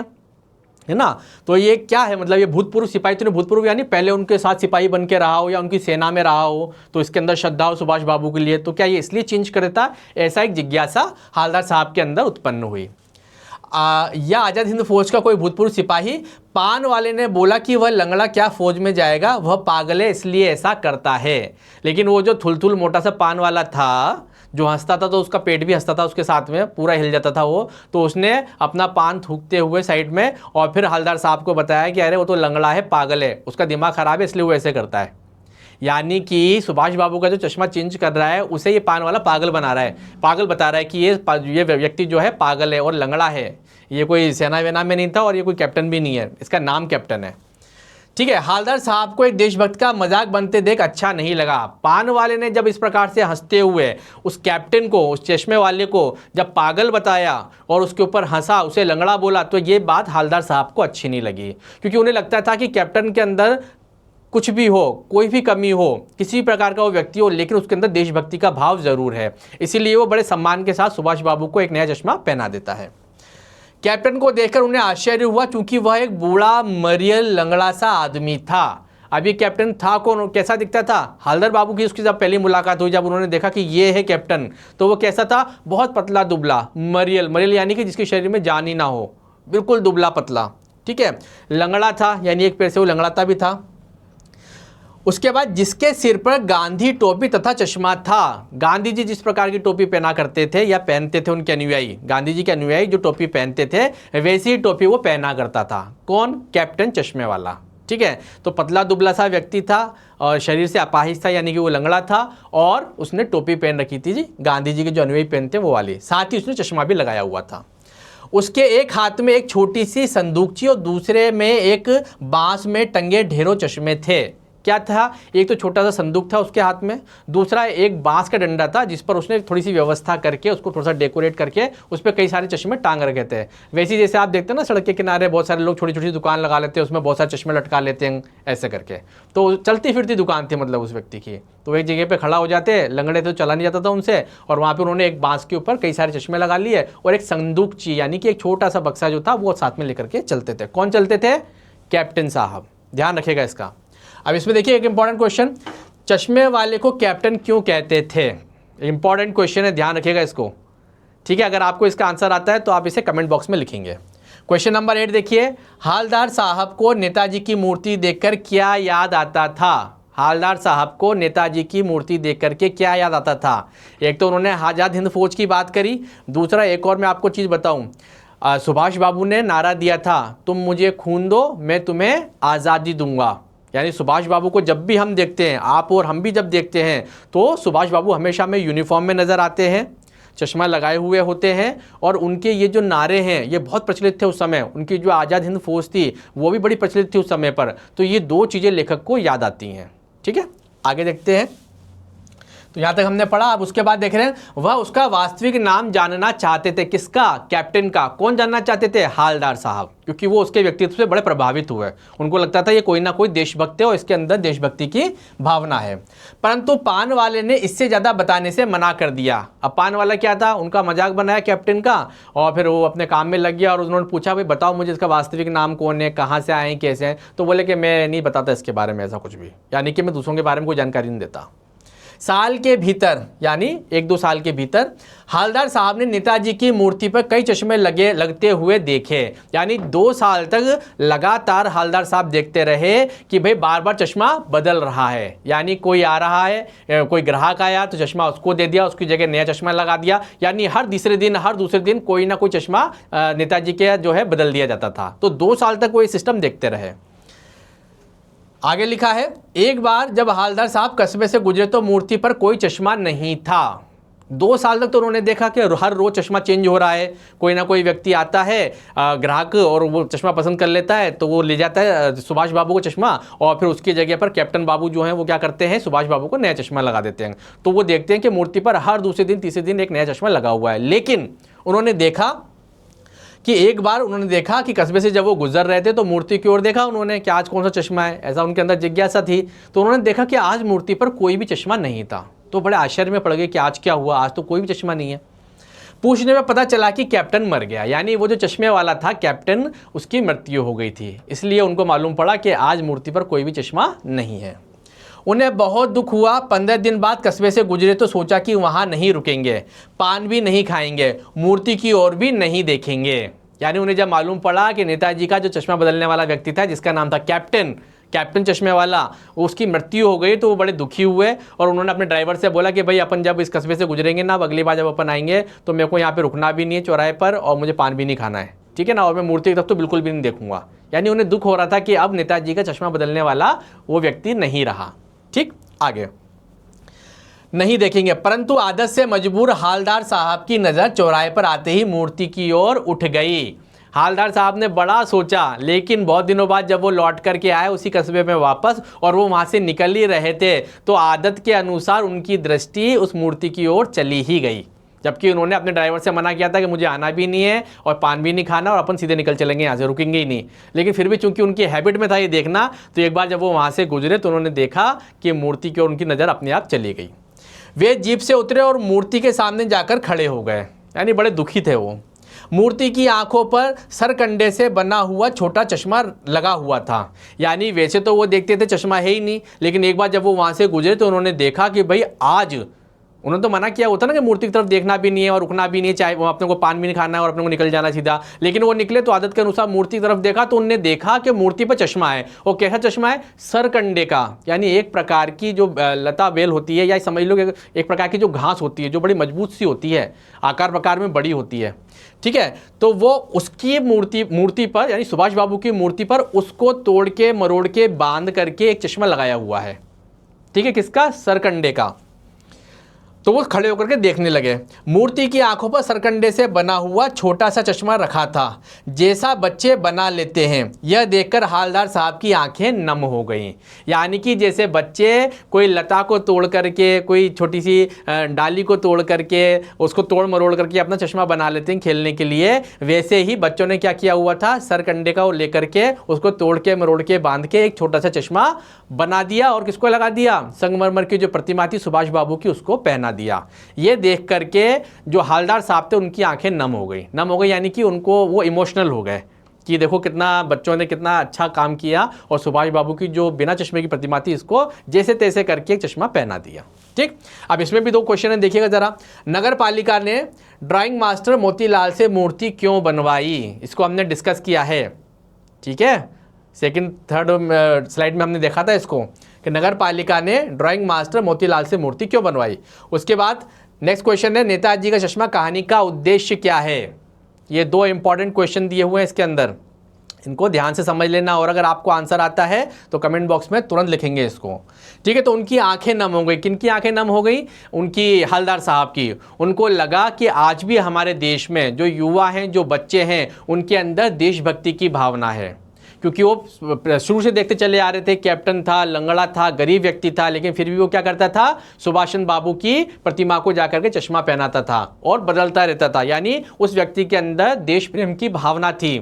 है ना, तो ये क्या है, मतलब ये भूतपूर्व सिपाही तो नहीं, भूतपूर्व यानी पहले उनके साथ सिपाही बन के रहा हो या उनकी सेना में रहा हो, तो इसके अंदर श्रद्धा हो सुभाष बाबू के लिए, तो क्या ये इसलिए चेंज कर देता, ऐसा एक जिज्ञासा हालदार साहब के अंदर उत्पन्न हुई। या आज़ाद हिंद फौज का कोई भूतपूर्व सिपाही। पान वाले ने बोला कि वह लंगड़ा क्या फौज में जाएगा, वह पागल है इसलिए ऐसा करता है। लेकिन वो जो थुलथुल मोटा सा पान वाला था, जो हंसता था तो उसका पेट भी हंसता था उसके साथ में, पूरा हिल जाता था वो, तो उसने अपना पान थूकते हुए साइड में और फिर हलदार साहब को बताया कि अरे वो तो लंगड़ा है, पागल है, उसका दिमाग खराब है इसलिए वो ऐसे करता है। यानी कि सुभाष बाबू का जो चश्मा चेंज कर रहा है उसे ये पान वाला पागल बना रहा है, पागल बता रहा है कि ये व्यक्ति जो है पागल है और लंगड़ा है, ये कोई सेना वेना में नहीं था और ये कोई कैप्टन भी नहीं है, इसका नाम कैप्टन है। ठीक है, हालदार साहब को एक देशभक्त का मजाक बनते देख अच्छा नहीं लगा। पान वाले ने जब इस प्रकार से हंसते हुए उस कैप्टन को, उस चश्मे वाले को जब पागल बताया और उसके ऊपर हंसा, उसे लंगड़ा बोला, तो ये बात हालदार साहब को अच्छी नहीं लगी, क्योंकि उन्हें लगता था कि कैप्टन के अंदर कुछ भी हो, कोई भी कमी हो, किसी प्रकार का वो व्यक्ति हो, लेकिन उसके अंदर देशभक्ति का भाव जरूर है, इसीलिए वो बड़े सम्मान के साथ सुभाष बाबू को एक नया चश्मा पहना देता है। कैप्टन को देखकर उन्हें आश्चर्य हुआ, क्योंकि वह एक बूढ़ा मरियल लंगड़ा सा आदमी था। अभी कैप्टन था कौन, कैसा दिखता था, हालदार बाबू की उसकी जब पहली मुलाकात हुई, जब उन्होंने देखा कि ये है कैप्टन, तो वो कैसा था, बहुत पतला दुबला, मरियल यानी कि जिसके शरीर में जान ही ना हो, बिल्कुल दुबला पतला। ठीक है, लंगड़ा था, यानी एक पैर से वो लंगड़ाता भी था। उसके बाद जिसके सिर पर गांधी टोपी तथा चश्मा था, गांधी जी जिस प्रकार की टोपी पहना करते थे या पहनते थे उनके अनुयायी, गांधी जी के अनुयायी जो टोपी पहनते थे वैसी ही टोपी वो पहना करता था। कौन, कैप्टन चश्मे वाला। ठीक है, तो पतला दुबला सा व्यक्ति था और शरीर से अपाहिज था, यानी कि वो लंगड़ा था, और उसने टोपी पहन रखी थी जी, गांधी जी के जो अनुयायी पहनते वो वाली, साथ ही उसने चश्मा भी लगाया हुआ था। उसके एक हाथ में एक छोटी सी संदूकची और दूसरे में एक बांस में टंगे ढेरों चश्मे थे। क्या था, एक तो छोटा सा संदूक था उसके हाथ में, दूसरा एक बांस का डंडा था जिस पर उसने थोड़ी सी व्यवस्था करके उसको थोड़ा सा डेकोरेट करके उस पर कई सारे चश्मे टांग रखे थे। वैसे जैसे आप देखते हैं ना सड़क के किनारे बहुत सारे लोग छोटी छोटी दुकान लगा लेते हैं, उसमें बहुत सारे चश्मे लटका लेते हैं ऐसे करके, तो चलती फिरती दुकान थी मतलब उस व्यक्ति की। तो एक जगह पर खड़ा हो जाते, लंगड़े तो चला नहीं जाता था उनसे, और वहाँ पर उन्होंने एक बांस के ऊपर कई सारे चश्मे लगा लिए और एक संदूकची यानी कि एक छोटा सा बक्सा जो था वो साथ में लेकर के चलते थे। कौन चलते थे, कैप्टन साहब, ध्यान रखिएगा इसका। अब इसमें देखिए एक इंपॉर्टेंट क्वेश्चन, चश्मे वाले को कैप्टन क्यों कहते थे। इंपॉर्टेंट क्वेश्चन है, ध्यान रखिएगा इसको, ठीक है। अगर आपको इसका आंसर आता है तो आप इसे कमेंट बॉक्स में लिखेंगे। क्वेश्चन नंबर 8 देखिए, हवलदार साहब को नेताजी की मूर्ति देखकर क्या याद आता था? हवलदार साहब को नेताजी की मूर्ति देख करके क्या याद आता था? एक तो उन्होंने आज़ाद हिंद फौज की बात करी, दूसरा एक और मैं आपको चीज़ बताऊं, सुभाष बाबू ने नारा दिया था, तुम मुझे खून दो मैं तुम्हें आज़ादी दूंगा। यानी सुभाष बाबू को जब भी हम देखते हैं, आप और हम भी जब देखते हैं, तो सुभाष बाबू हमेशा में यूनिफॉर्म में नज़र आते हैं, चश्मा लगाए हुए होते हैं, और उनके ये जो नारे हैं ये बहुत प्रचलित थे उस समय। उनकी जो आज़ाद हिंद फौज थी वो भी बड़ी प्रचलित थी उस समय पर। तो ये दो चीज़ें लेखक को याद आती हैं, ठीक है। आगे देखते हैं। तो यहाँ तक हमने पढ़ा। अब उसके बाद देख रहे हैं, वह उसका वास्तविक नाम जानना चाहते थे। किसका? कैप्टन का। कौन जानना चाहते थे? हवलदार साहब, क्योंकि वो उसके व्यक्तित्व से बड़े प्रभावित हुए। उनको लगता था ये कोई ना कोई देशभक्त है और इसके अंदर देशभक्ति की भावना है। परंतु पान वाले ने इससे ज़्यादा बताने से मना कर दिया। अब पान वाला क्या था, उनका मजाक बनाया कैप्टन का, और फिर वो अपने काम में लग गया। और उन्होंने पूछा, भाई बताओ मुझे इसका वास्तविक नाम कौन है, कहाँ से आए, कैसे हैं? तो बोले कि मैं नहीं बताता इसके बारे में ऐसा कुछ भी, यानी कि मैं दूसरों के बारे में कोई जानकारी नहीं देता। साल के भीतर, यानी 1-2 साल के भीतर, हवलदार साहब ने नेताजी की मूर्ति पर कई चश्मे लगते हुए देखे। यानी 2 साल तक लगातार हवलदार साहब देखते रहे कि भाई बार बार चश्मा बदल रहा है। यानी कोई आ रहा है, कोई ग्राहक आया तो चश्मा उसको दे दिया, उसकी जगह नया चश्मा लगा दिया। यानी हर दूसरे दिन कोई ना कोई चश्मा नेताजी के जो है बदल दिया जाता था। तो 2 साल तक वो ये सिस्टम देखते रहे। आगे लिखा है, एक बार जब हवलदार साहब कस्बे से गुजरे तो मूर्ति पर कोई चश्मा नहीं था। 2 साल तक तो उन्होंने देखा कि हर रोज चश्मा चेंज हो रहा है। कोई ना कोई व्यक्ति आता है ग्राहक, और वो चश्मा पसंद कर लेता है तो वो ले जाता है सुभाष बाबू को चश्मा, और फिर उसकी जगह पर कैप्टन बाबू जो हैं वो क्या करते हैं, सुभाष बाबू को नया चश्मा लगा देते हैं। तो वो देखते हैं कि मूर्ति पर हर दूसरे दिन तीसरे दिन एक नया चश्मा लगा हुआ है। लेकिन उन्होंने देखा कि एक बार उन्होंने देखा कि कस्बे से जब वो गुजर रहे थे तो मूर्ति की ओर देखा उन्होंने कि आज कौन सा चश्मा है, ऐसा उनके अंदर जिज्ञासा थी। तो उन्होंने देखा कि आज मूर्ति पर कोई भी चश्मा नहीं था। तो बड़े आश्चर्य में पड़ गए कि आज क्या हुआ, आज तो कोई भी चश्मा नहीं है। पूछने में पता चला कि कैप्टन मर गया, यानी वो जो चश्मे वाला था कैप्टन, उसकी मृत्यु हो गई थी। इसलिए उनको मालूम पड़ा कि आज मूर्ति पर कोई भी चश्मा नहीं है। उन्हें बहुत दुख हुआ। 15 दिन बाद कस्बे से गुजरे तो सोचा कि वहाँ नहीं रुकेंगे, पान भी नहीं खाएंगे, मूर्ति की ओर भी नहीं देखेंगे। यानी उन्हें जब मालूम पड़ा कि नेताजी का जो चश्मा बदलने वाला व्यक्ति था, जिसका नाम था कैप्टन चश्मे वाला, उसकी मृत्यु हो गई, तो वो बड़े दुखी हुए। और उन्होंने अपने ड्राइवर से बोला कि भाई अपन जब इस कस्बे से गुजरेंगे ना, अगली बार जब अपन आएंगे तो मेरे को यहाँ पे रुकना भी नहीं है चौराहे पर, और मुझे पान भी नहीं खाना है, ठीक है ना, और मैं मूर्ति की तरफ तो बिल्कुल भी नहीं देखूंगा। यानी उन्हें दुख हो रहा था कि अब नेताजी का चश्मा बदलने वाला वो व्यक्ति नहीं रहा। ठीक, आगे नहीं देखेंगे। परंतु आदत से मजबूर हवलदार साहब की नज़र चौराहे पर आते ही मूर्ति की ओर उठ गई। हवलदार साहब ने बड़ा सोचा, लेकिन बहुत दिनों बाद जब वो लौट करके आए उसी कस्बे में वापस, और वो वहाँ से निकल ही रहे थे, तो आदत के अनुसार उनकी दृष्टि उस मूर्ति की ओर चली ही गई। जबकि उन्होंने अपने ड्राइवर से मना किया था कि मुझे आना भी नहीं है और पान भी नहीं खाना, और अपन सीधे निकल चलेंगे यहाँ से, रुकेंगे ही नहीं। लेकिन फिर भी चूंकि उनकी हैबिट में था ये देखना, तो एक बार जब वो वहाँ से गुजरे तो उन्होंने देखा कि मूर्ति की ओर उनकी नज़र अपने आप चली गई। वे जीप से उतरे और मूर्ति के सामने जाकर खड़े हो गए। यानी बड़े दुखी थे वो। मूर्ति की आंखों पर सरकंडे से बना हुआ छोटा चश्मा लगा हुआ था। यानी वैसे तो वो देखते थे चश्मा है ही नहीं, लेकिन एक बार जब वो वहाँ से गुजरे तो उन्होंने देखा कि भाई आज, उन्होंने तो मना किया होता ना कि मूर्ति की तरफ देखना भी नहीं है और रुकना भी नहीं है, चाहे वो अपने को पान भी नहीं खाना है और अपने को निकल जाना सीधा। लेकिन वो निकले तो आदत के अनुसार मूर्ति की तरफ देखा तो उन्होंने देखा कि मूर्ति पर चश्मा है। और कैसा चश्मा है? सरकंडे का। यानी एक प्रकार की जो लता बेल होती है, या समझ लो एक प्रकार की जो घास होती है, जो बड़ी मजबूत सी होती है, आकार प्रकार में बड़ी होती है, ठीक है। तो वो उसकी मूर्ति पर, यानी सुभाष बाबू की मूर्ति पर उसको तोड़ के मरोड़ के बांध करके एक चश्मा लगाया हुआ है, ठीक है। किसका? सरकंडे का। तो वो खड़े होकर के देखने लगे। मूर्ति की आंखों पर सरकंडे से बना हुआ छोटा सा चश्मा रखा था, जैसा बच्चे बना लेते हैं। यह देखकर हवलदार साहब की आंखें नम हो गईं। यानी कि जैसे बच्चे कोई लता को तोड़ करके, कोई छोटी सी डाली को तोड़ करके, उसको तोड़ मरोड़ करके अपना चश्मा बना लेते हैं खेलने के लिए, वैसे ही बच्चों ने क्या किया हुआ था, सरकंडे का वो लेकर के उसको तोड़ के मरोड़ के बांध के एक छोटा सा चश्मा बना दिया, और किसको लगा दिया? संगमरमर की जो प्रतिमा थी सुभाष बाबू की, उसको पहना दिया। ये देख करके जो हवलदार साहब थे उनकी आंखें नम हो गई। यानी कि उनको वो इमोशनल हो गए कि देखो कितना बच्चों ने कितना अच्छा काम किया और सुभाष बाबू की जो बिना चश्मे की प्रतिमा थी इसको जैसे तैसे करके एक चश्मा पहना दिया। ठीक, अब इसमें भी 2 क्वेश्चन है, देखिएगा जरा। नगर पालिका ने ड्राइंग मास्टर मोतीलाल से मूर्ति क्यों बनवाई, इसको हमने डिस्कस किया है। ठीक है, सेकंड थर्ड स्लाइड में हमने देखा था इसको कि नगर पालिका ने ड्राइंग मास्टर मोतीलाल से मूर्ति क्यों बनवाई। उसके बाद नेक्स्ट क्वेश्चन है, नेताजी का चश्मा कहानी का उद्देश्य क्या है। ये 2 इंपॉर्टेंट क्वेश्चन दिए हुए हैं इसके अंदर, इनको ध्यान से समझ लेना और अगर आपको आंसर आता है तो कमेंट बॉक्स में तुरंत लिखेंगे इसको। ठीक है, तो उनकी आंखें नम हो गई। किनकी आंखें नम हो गई? उनकी हवलदार साहब की। उनको लगा कि आज भी हमारे देश में जो युवा हैं, जो बच्चे हैं, उनके अंदर देशभक्ति की भावना है, क्योंकि वो शुरू से देखते चले आ रहे थे, कैप्टन था, लंगड़ा था, गरीब व्यक्ति था, लेकिन फिर भी वो क्या करता था, सुभाष चंद्र बाबू की प्रतिमा को जाकर के चश्मा पहनाता था और बदलता रहता था। यानी उस व्यक्ति के अंदर देश प्रेम की भावना थी।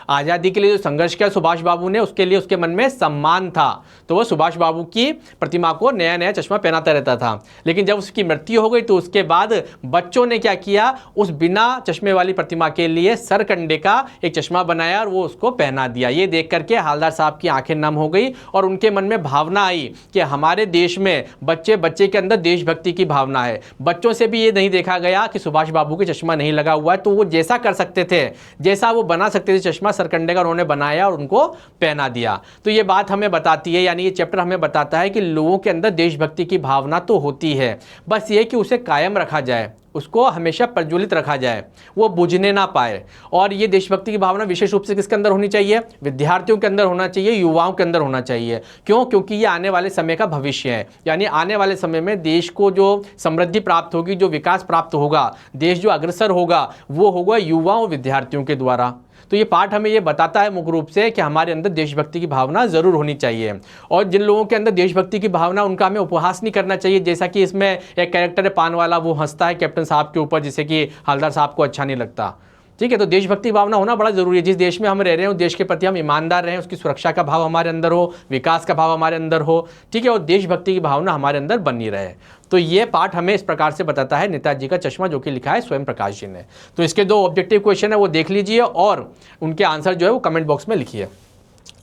आज़ादी के लिए जो संघर्ष किया सुभाष बाबू ने, उसके लिए उसके मन में सम्मान था, तो वह सुभाष बाबू की प्रतिमा को नया नया चश्मा पहनाता रहता था। लेकिन जब उसकी मृत्यु हो गई तो उसके बाद बच्चों ने क्या किया, उस बिना चश्मे वाली प्रतिमा के लिए सरकंडे का एक चश्मा बनाया और वो उसको पहना दिया। ये देख करके हवलदार साहब की आंखें नम हो गई और उनके मन में भावना आई कि हमारे देश में बच्चे बच्चे के अंदर देशभक्ति की भावना है। बच्चों से भी ये नहीं देखा गया कि सुभाष बाबू के चश्मा नहीं लगा हुआ है, तो वो जैसा कर सकते थे, जैसा वो बना सकते थे चश्मा, सरकंडे का उन्होंने बनाया और उनको पहना दिया। तो ये बात हमें बताती है, यानी ये चैप्टर हमें बताता है कि लोगों के अंदर देशभक्ति की भावना तो होती है, बस ये कि उसे कायम रखा जाए, उसको हमेशा प्रज्वलित रखा जाए, वो बुझने ना पाए। और ये देशभक्ति की भावना विशेष रूप से किसके अंदर होनी चाहिए? विद्यार्थियों के अंदर होना चाहिए, युवाओं के अंदर होना चाहिए। क्यों? क्योंकि ये आने वाले समय का भविष्य है। यानी आने वाले समय में देश को जो समृद्धि प्राप्त होगी, जो विकास प्राप्त होगा, देश जो अग्रसर होगा, वो होगा युवाओं विद्यार्थियों के द्वारा। तो ये पाठ हमें ये बताता है मुख्य रूप से कि हमारे अंदर देशभक्ति की भावना ज़रूर होनी चाहिए। और जिन लोगों के अंदर देशभक्ति की भावना, उनका हमें उपहास नहीं करना चाहिए। जैसा कि इसमें एक कैरेक्टर है पान वाला, वो हंसता है कैप्टन साहब के ऊपर, जिससे कि हवलदार साहब को अच्छा नहीं लगता। ठीक है, तो देशभक्ति भावना होना बड़ा जरूरी है। जिस देश में हम रह रहे हैं उस देश के प्रति हम ईमानदार रहें, उसकी सुरक्षा का भाव हमारे अंदर हो, विकास का भाव हमारे अंदर हो। ठीक है, और देशभक्ति की भावना हमारे अंदर बनी रहे। तो ये पाठ हमें इस प्रकार से बताता है नेताजी का चश्मा, जो कि लिखा है स्वयं प्रकाश जी ने। तो इसके 2 ऑब्जेक्टिव क्वेश्चन है, वो देख लीजिए और उनके आंसर जो है वो कमेंट बॉक्स में लिखिए।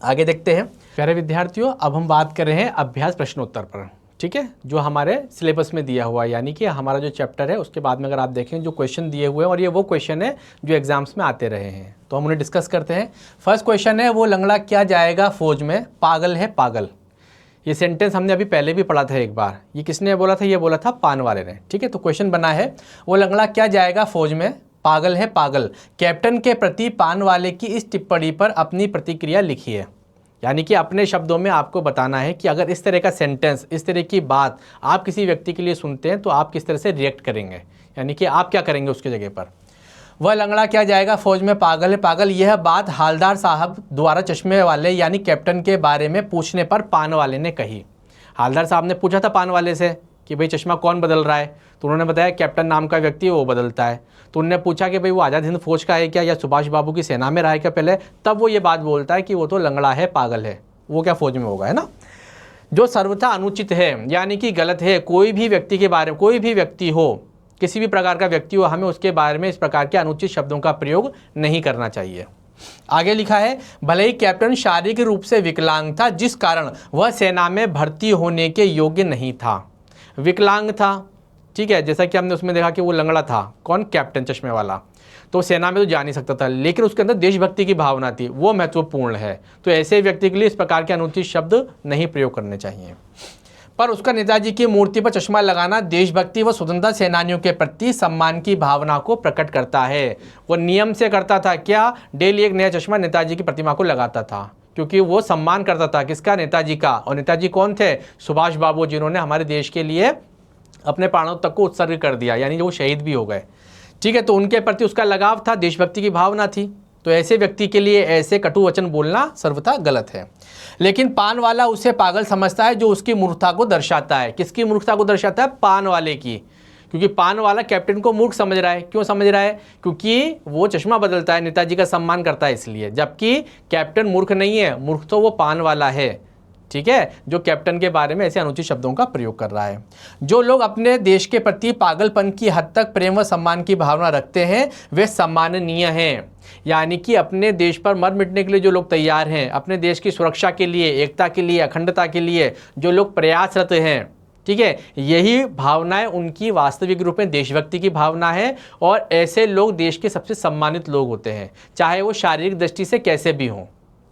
आगे देखते हैं प्यारे विद्यार्थियों, अब हम बात कर रहे हैं अभ्यास प्रश्नोत्तर पर। ठीक है, जो हमारे सिलेबस में दिया हुआ है, यानी कि हमारा जो चैप्टर है उसके बाद में अगर आप देखें जो क्वेश्चन दिए हुए हैं, और ये वो क्वेश्चन है जो एग्जाम्स में आते रहे हैं, तो हम उन्हें डिस्कस करते हैं। फर्स्ट क्वेश्चन है, वो लंगड़ा क्या जाएगा फौज में, पागल है पागल। ये सेंटेंस हमने अभी पहले भी पढ़ा था एक बार। ये किसने बोला था? ये बोला था पान वाले ने। ठीक है, तो क्वेश्चन बना है, वो लंगड़ा क्या जाएगा फौज में, पागल है पागल। कैप्टन के प्रति पान वाले की इस टिप्पणी पर अपनी प्रतिक्रिया लिखिए। यानी कि अपने शब्दों में आपको बताना है कि अगर इस तरह का सेंटेंस, इस तरह की बात आप किसी व्यक्ति के लिए सुनते हैं तो आप किस तरह से रिएक्ट करेंगे, यानी कि आप क्या करेंगे उसके जगह पर। वह लंगड़ा क्या जाएगा फौज में, पागल है पागल। यह बात हवलदार साहब द्वारा चश्मे वाले यानी कैप्टन के बारे में पूछने पर पान वाले ने कही। हवलदार साहब ने पूछा था पान वाले से कि भाई चश्मा कौन बदल रहा है, तो उन्होंने बताया कैप्टन नाम का व्यक्ति वो बदलता है। तो उन्होंने पूछा कि भाई वो आज़ाद हिंद फौज का है क्या, या सुभाष बाबू की सेना में रहा है क्या पहले, तब वो ये बात बोलता है कि वो तो लंगड़ा है पागल है, वो क्या फौज में होगा, है ना। जो सर्वथा अनुचित है, यानी कि गलत है। कोई भी व्यक्ति के बारे में, कोई भी व्यक्ति हो, किसी भी प्रकार का व्यक्ति हो, हमें उसके बारे में इस प्रकार के अनुचित शब्दों का प्रयोग नहीं करना चाहिए। आगे लिखा है, भले ही कैप्टन शारीरिक रूप से विकलांग था, जिस कारण वह सेना में भर्ती होने के योग्य नहीं था। विकलांग था, ठीक है, जैसा कि हमने उसमें देखा कि वो लंगड़ा था, कौन, कैप्टन चश्मे वाला, तो सेना में तो जा नहीं सकता था, लेकिन उसके अंदर देशभक्ति की भावना थी, वो महत्वपूर्ण है। तो ऐसे व्यक्ति के लिए इस प्रकार के अनुचित शब्द नहीं प्रयोग करने चाहिए। पर उसका नेताजी की मूर्ति पर चश्मा लगाना देशभक्ति व स्वतंत्रता सेनानियों के प्रति सम्मान की भावना को प्रकट करता है। वो नियम से करता था क्या, डेली एक नया चश्मा नेताजी की प्रतिमा को लगाता था, क्योंकि वो सम्मान करता था किसका, नेताजी का। और नेताजी कौन थे, सुभाष बाबू, जिन्होंने हमारे देश के लिए अपने प्राणों तक को उत्सर्ग कर दिया, यानी वो शहीद भी हो गए। ठीक है, तो उनके प्रति उसका लगाव था, देशभक्ति की भावना थी। तो ऐसे व्यक्ति के लिए ऐसे कटु वचन बोलना सर्वथा गलत है। लेकिन पान वाला उसे पागल समझता है, जो उसकी मूर्खता को दर्शाता है। किसकी मूर्खता को दर्शाता है, पान वाले की, क्योंकि पान वाला कैप्टन को मूर्ख समझ रहा है। क्यों समझ रहा है, क्योंकि वो चश्मा बदलता है, नेताजी का सम्मान करता है इसलिए, जबकि कैप्टन मूर्ख नहीं है, मूर्ख तो वो पान वाला है। ठीक है, जो कैप्टन के बारे में ऐसे अनुचित शब्दों का प्रयोग कर रहा है। जो लोग अपने देश के प्रति पागलपन की हद तक प्रेम व सम्मान की भावना रखते हैं वे सम्माननीय हैं। यानी कि अपने देश पर मर मिटने के लिए जो लोग तैयार हैं, अपने देश की सुरक्षा के लिए, एकता के लिए, अखंडता के लिए जो लोग प्रयासरत हैं, ठीक है, यही भावनाएं उनकी वास्तविक रूप में देशभक्ति की भावना है। और ऐसे लोग देश के सबसे सम्मानित लोग होते हैं, चाहे वो शारीरिक दृष्टि से कैसे भी हों।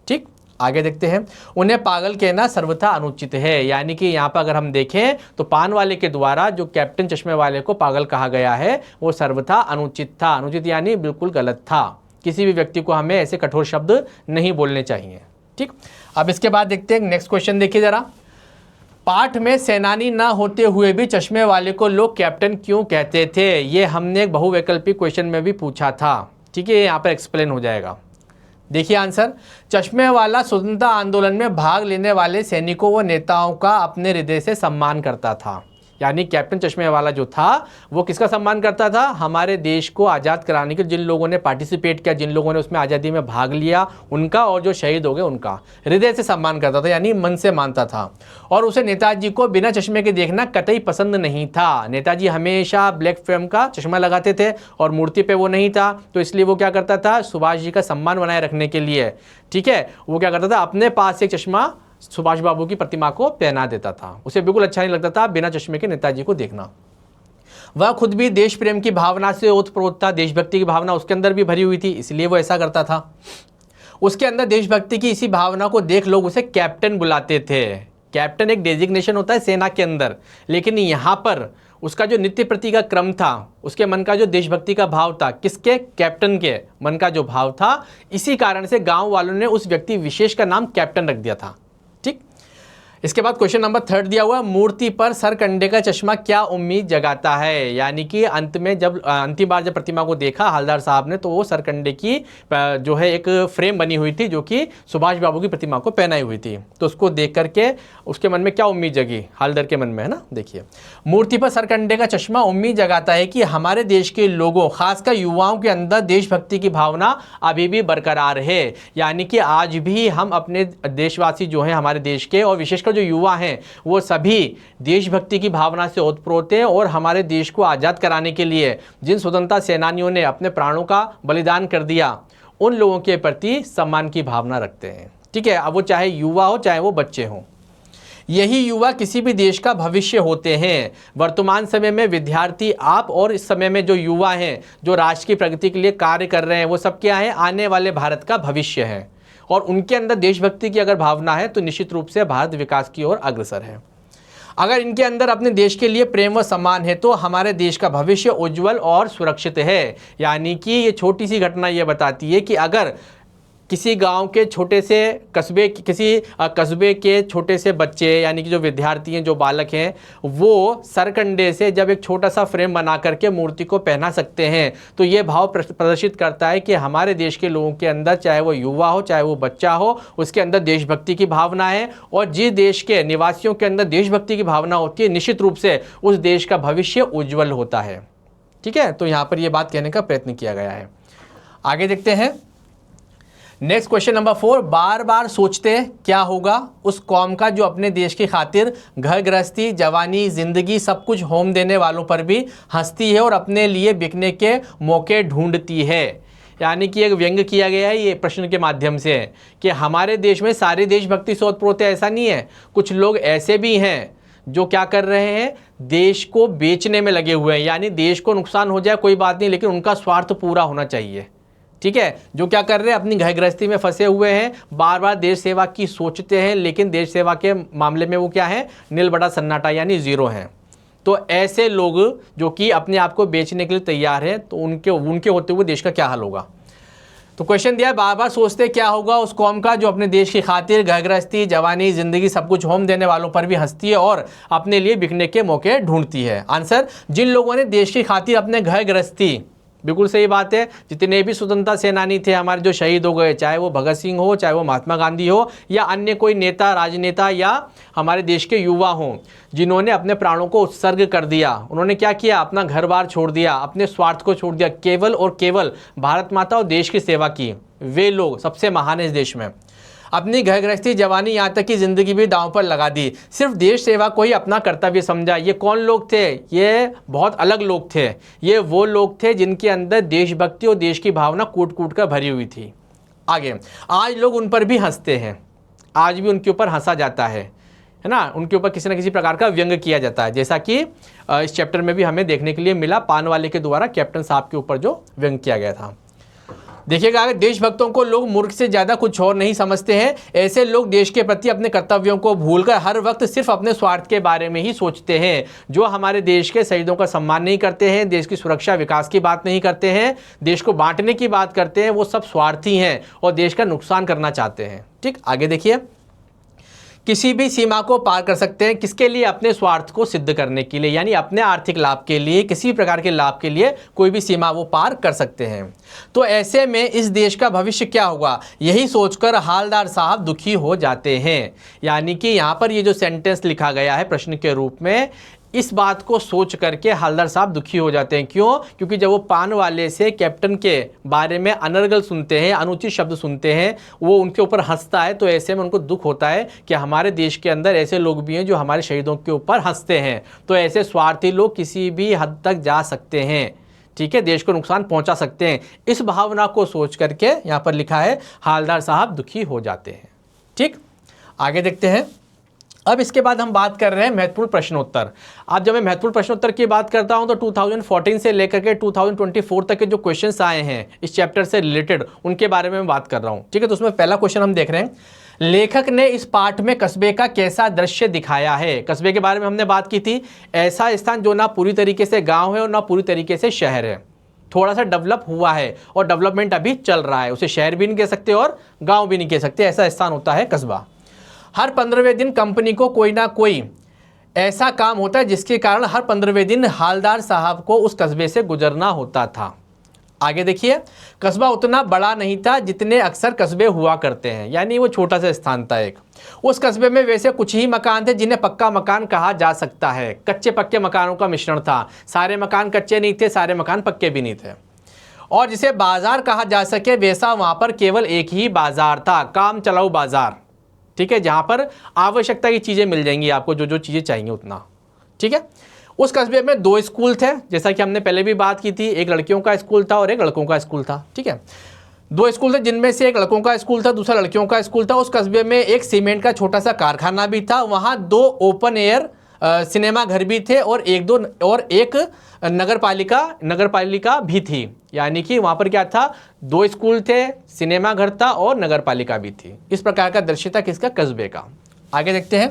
ठीक, आगे देखते हैं। उन्हें पागल कहना सर्वथा अनुचित है। यानी कि यहाँ पर अगर हम देखें तो पान वाले के द्वारा जो कैप्टन चश्मे वाले को पागल कहा गया है वो सर्वथा अनुचित था। अनुचित यानी बिल्कुल गलत था। किसी भी व्यक्ति को हमें ऐसे कठोर शब्द नहीं बोलने चाहिए। ठीक, अब इसके बाद देखते हैं नेक्स्ट क्वेश्चन। देखिए जरा, पाठ में सेनानी ना होते हुए भी चश्मे वाले को लोग कैप्टन क्यों कहते थे? ये हमने एक बहुवैकल्पिक क्वेश्चन में भी पूछा था। ठीक है, यहाँ पर एक्सप्लेन हो जाएगा। देखिए आंसर, चश्मे वाला स्वतंत्रता आंदोलन में भाग लेने वाले सैनिकों व नेताओं का अपने हृदय से सम्मान करता था। यानी कैप्टन चश्मे वाला जो था वो किसका सम्मान करता था? हमारे देश को आज़ाद कराने के जिन लोगों ने पार्टिसिपेट किया, जिन लोगों ने उसमें आज़ादी में भाग लिया, उनका, और जो शहीद हो गए उनका हृदय से सम्मान करता था, यानी मन से मानता था। और उसे नेताजी को बिना चश्मे के देखना कतई पसंद नहीं था। नेताजी हमेशा ब्लैक फ्रेम का चश्मा लगाते थे और मूर्ति पे वो नहीं था, तो इसलिए वो क्या करता था? सुभाष जी का सम्मान बनाए रखने के लिए, ठीक है, वो क्या करता था? अपने पास एक चश्मा सुभाष बाबू की प्रतिमा को पहना देता था। उसे बिल्कुल अच्छा नहीं लगता था बिना चश्मे के नेताजी को देखना। वह खुद भी देश प्रेम की भावना से ओतप्रोत था। देशभक्ति की भावना उसके अंदर भी भरी हुई थी, इसलिए वो ऐसा करता था। उसके अंदर देशभक्ति की इसी भावना को देख लोग उसे कैप्टन बुलाते थे। कैप्टन एक डेजिग्नेशन होता है सेना के अंदर, लेकिन यहाँ पर उसका जो नित्य प्रति का क्रम था, उसके मन का जो देशभक्ति का भाव था, किसके? कैप्टन के मन का जो भाव था, इसी कारण से गांव वालों ने उस व्यक्ति विशेष का नाम कैप्टन रख दिया था। ठीक, इसके बाद क्वेश्चन नंबर 3 दिया हुआ, मूर्ति पर सरकंडे का चश्मा क्या उम्मीद जगाता है? यानी कि अंत में जब अंतिम बार जब प्रतिमा को देखा हवलदार साहब ने, तो वो सरकंडे की जो है एक फ्रेम बनी हुई थी जो कि सुभाष बाबू की प्रतिमा को पहनाई हुई थी। तो उसको देख करके उसके मन में क्या उम्मीद जगी? हवलदार के मन में, है ना। देखिए, मूर्ति पर सरकंडे का चश्मा उम्मीद जगाता है कि हमारे देश के लोगों, खासकर युवाओं के अंदर देशभक्ति की भावना अभी भी बरकरार है। यानी कि आज भी हम अपने देशवासी जो हैं हमारे देश के, और विशेषकर जो युवा हैं, वो सभी देशभक्ति की भावना से ओतप्रोत हैं और हमारे देश को आज़ाद कराने के लिए जिन स्वतंत्रता सेनानियों ने अपने प्राणों का बलिदान कर दिया, उन लोगों के प्रति सम्मान की भावना रखते हैं। ठीक है, अब वो चाहे युवा हो चाहे वो बच्चे हों। यही युवा किसी भी देश का भविष्य होते हैं। वर्तमान समय में विद्यार्थी आप और इस समय में जो युवा हैं, जो राष्ट्र की प्रगति के लिए कार्य कर रहे हैं, वो सब क्या है? आने वाले भारत का भविष्य है। और उनके अंदर देशभक्ति की अगर भावना है तो निश्चित रूप से भारत विकास की ओर अग्रसर है। अगर इनके अंदर अपने देश के लिए प्रेम व सम्मान है तो हमारे देश का भविष्य उज्जवल और सुरक्षित है। यानी कि ये छोटी सी घटना ये बताती है कि अगर किसी गांव के छोटे से कस्बे, किसी कस्बे के छोटे से बच्चे, यानी कि जो विद्यार्थी हैं, जो बालक हैं, वो सरकंडे से जब एक छोटा सा फ्रेम बना करके मूर्ति को पहना सकते हैं, तो ये भाव प्रदर्शित करता है कि हमारे देश के लोगों के अंदर, चाहे वो युवा हो चाहे वो बच्चा हो, उसके अंदर देशभक्ति की भावना है। और जिस देश के निवासियों के अंदर देशभक्ति की भावना होती है, निश्चित रूप से उस देश का भविष्य उज्ज्वल होता है। ठीक है, तो यहाँ पर यह बात कहने का प्रयत्न किया गया है। आगे देखते हैं नेक्स्ट क्वेश्चन नंबर 4। बार बार सोचते क्या होगा उस कौम का जो अपने देश की खातिर घर गृहस्थी, जवानी, जिंदगी सब कुछ होम देने वालों पर भी हंसती है और अपने लिए बिकने के मौके ढूंढती है। यानी कि एक व्यंग किया गया है ये प्रश्न के माध्यम से कि हमारे देश में सारी देशभक्ति से ओतप्रोत है, ऐसा नहीं है। कुछ लोग ऐसे भी हैं जो क्या कर रहे हैं? देश को बेचने में लगे हुए हैं। यानी देश को नुकसान हो जाए कोई बात नहीं, लेकिन उनका स्वार्थ पूरा होना चाहिए। ठीक है, जो क्या कर रहे हैं? अपनी घर गृहस्थी में फंसे हुए हैं, बार बार देश सेवा की सोचते हैं, लेकिन देश सेवा के मामले में वो क्या है? नील बड़ा सन्नाटा, यानी जीरो हैं। तो ऐसे लोग जो कि अपने आप को बेचने के लिए तैयार हैं, तो उनके होते हुए देश का क्या हाल होगा? तो क्वेश्चन दिया है, बार बार सोचते क्या होगा उस कौम का जो अपने देश की खातिर घर गृहस्थी, जवानी, जिंदगी सब कुछ होम देने वालों पर भी हंसती है और अपने लिए बिकने के मौके ढूंढती है। आंसर, जिन लोगों ने देश की खातिर अपने घर गृहस्थी, बिल्कुल सही बात है। जितने भी स्वतंत्रता सेनानी थे हमारे जो शहीद हो गए, चाहे वो भगत सिंह हो, चाहे वो महात्मा गांधी हो, या अन्य कोई नेता, राजनेता, या हमारे देश के युवा हों, जिन्होंने अपने प्राणों को उत्सर्ग कर दिया, उन्होंने क्या किया? अपना घर बार छोड़ दिया, अपने स्वार्थ को छोड़ दिया, केवल और केवल भारत माता और देश की सेवा की। वे लोग सबसे महान है इस देश में। अपनी घर गृहस्थी, जवानी, यहाँ तक कि जिंदगी भी दांव पर लगा दी, सिर्फ देश सेवा को ही अपना कर्तव्य समझा। ये कौन लोग थे? ये बहुत अलग लोग थे। ये वो लोग थे जिनके अंदर देशभक्ति और देश की भावना कूट कूट कर भरी हुई थी। आगे, आज लोग उन पर भी हंसते हैं, आज भी उनके ऊपर हंसा जाता है ना, उनके ऊपर किसी न किसी प्रकार का व्यंग किया जाता है, जैसा कि इस चैप्टर में भी हमें देखने के लिए मिला, पान वाले के द्वारा कैप्टन साहब के ऊपर जो व्यंग किया गया था। देखिएगा, अगर देशभक्तों को लोग मूर्ख से ज़्यादा कुछ और नहीं समझते हैं। ऐसे लोग देश के प्रति अपने कर्तव्यों को भूलकर हर वक्त सिर्फ अपने स्वार्थ के बारे में ही सोचते हैं। जो हमारे देश के शहीदों का सम्मान नहीं करते हैं, देश की सुरक्षा विकास की बात नहीं करते हैं, देश को बांटने की बात करते हैं, वो सब स्वार्थी हैं और देश का नुकसान करना चाहते हैं। ठीक, आगे देखिए, किसी भी सीमा को पार कर सकते हैं, किसके लिए? अपने स्वार्थ को सिद्ध करने के लिए, यानी अपने आर्थिक लाभ के लिए, किसी प्रकार के लाभ के लिए कोई भी सीमा वो पार कर सकते हैं। तो ऐसे में इस देश का भविष्य क्या होगा, यही सोचकर हालदार साहब दुखी हो जाते हैं। यानी कि यहाँ पर ये जो सेंटेंस लिखा गया है प्रश्न के रूप में, इस बात को सोच करके हालदार साहब दुखी हो जाते हैं। क्यों? क्योंकि जब वो पान वाले से कैप्टन के बारे में अनर्गल सुनते हैं, अनुचित शब्द सुनते हैं, वो उनके ऊपर हंसता है, तो ऐसे में उनको दुख होता है कि हमारे देश के अंदर ऐसे लोग भी हैं जो हमारे शहीदों के ऊपर हंसते हैं। तो ऐसे स्वार्थी लोग किसी भी हद तक जा सकते हैं, ठीक है, देश को नुकसान पहुंचा सकते हैं। इस भावना को सोच करके यहाँ पर लिखा है हालदार साहब दुखी हो जाते हैं। ठीक, आगे देखते हैं। अब इसके बाद हम बात कर रहे हैं महत्वपूर्ण प्रश्नोत्तर। आज जब मैं महत्वपूर्ण प्रश्नोत्तर की बात करता हूं तो 2014 से लेकर के 2024 तक के जो क्वेश्चंस आए हैं इस चैप्टर से रिलेटेड, उनके बारे में मैं बात कर रहा हूं। ठीक है, तो उसमें पहला क्वेश्चन हम देख रहे हैं, लेखक ने इस पाठ में कस्बे का कैसा दृश्य दिखाया है? कस्बे के बारे में हमने बात की थी, ऐसा स्थान जो ना पूरी तरीके से गाँव है और ना पूरी तरीके से शहर है, थोड़ा सा डेवलप हुआ है और डेवलपमेंट अभी चल रहा है, उसे शहर भी नहीं कह सकते और गाँव भी नहीं कह सकते, ऐसा स्थान होता है कस्बा। हर 15वें दिन कंपनी को कोई ना कोई ऐसा काम होता है जिसके कारण हर 15वें दिन हालदार साहब को उस कस्बे से गुजरना होता था। आगे देखिए, कस्बा उतना बड़ा नहीं था जितने अक्सर कस्बे हुआ करते हैं, यानी वो छोटा सा स्थान था एक। उस कस्बे में वैसे कुछ ही मकान थे जिन्हें पक्का मकान कहा जा सकता है, कच्चे पक्के मकानों का मिश्रण था। सारे मकान कच्चे नहीं थे, सारे मकान पक्के भी नहीं थे। और जिसे बाजार कहा जा सके वैसा वहाँ पर केवल एक ही बाजार था, काम चलाऊ बाजार। ठीक है, जहां पर आवश्यकता की चीजें मिल जाएंगी आपको, जो जो चीजें चाहिए उतना। ठीक है, उस कस्बे में 2 स्कूल थे, जैसा कि हमने पहले भी बात की थी, एक लड़कियों का स्कूल था और एक लड़कों का स्कूल था। ठीक है, 2 स्कूल थे जिनमें से एक लड़कों का स्कूल था, दूसरा लड़कियों का स्कूल था। उस कस्बे में एक सीमेंट का छोटा सा कारखाना भी था, वहां 2 ओपन एयर सिनेमा घर भी थे और एक नगर पालिका भी थी। यानी कि वहाँ पर क्या था, 2 स्कूल थे, सिनेमा घर था और नगर पालिका भी थी। इस प्रकार का दृश्य था किसका? कस्बे का। आगे देखते हैं,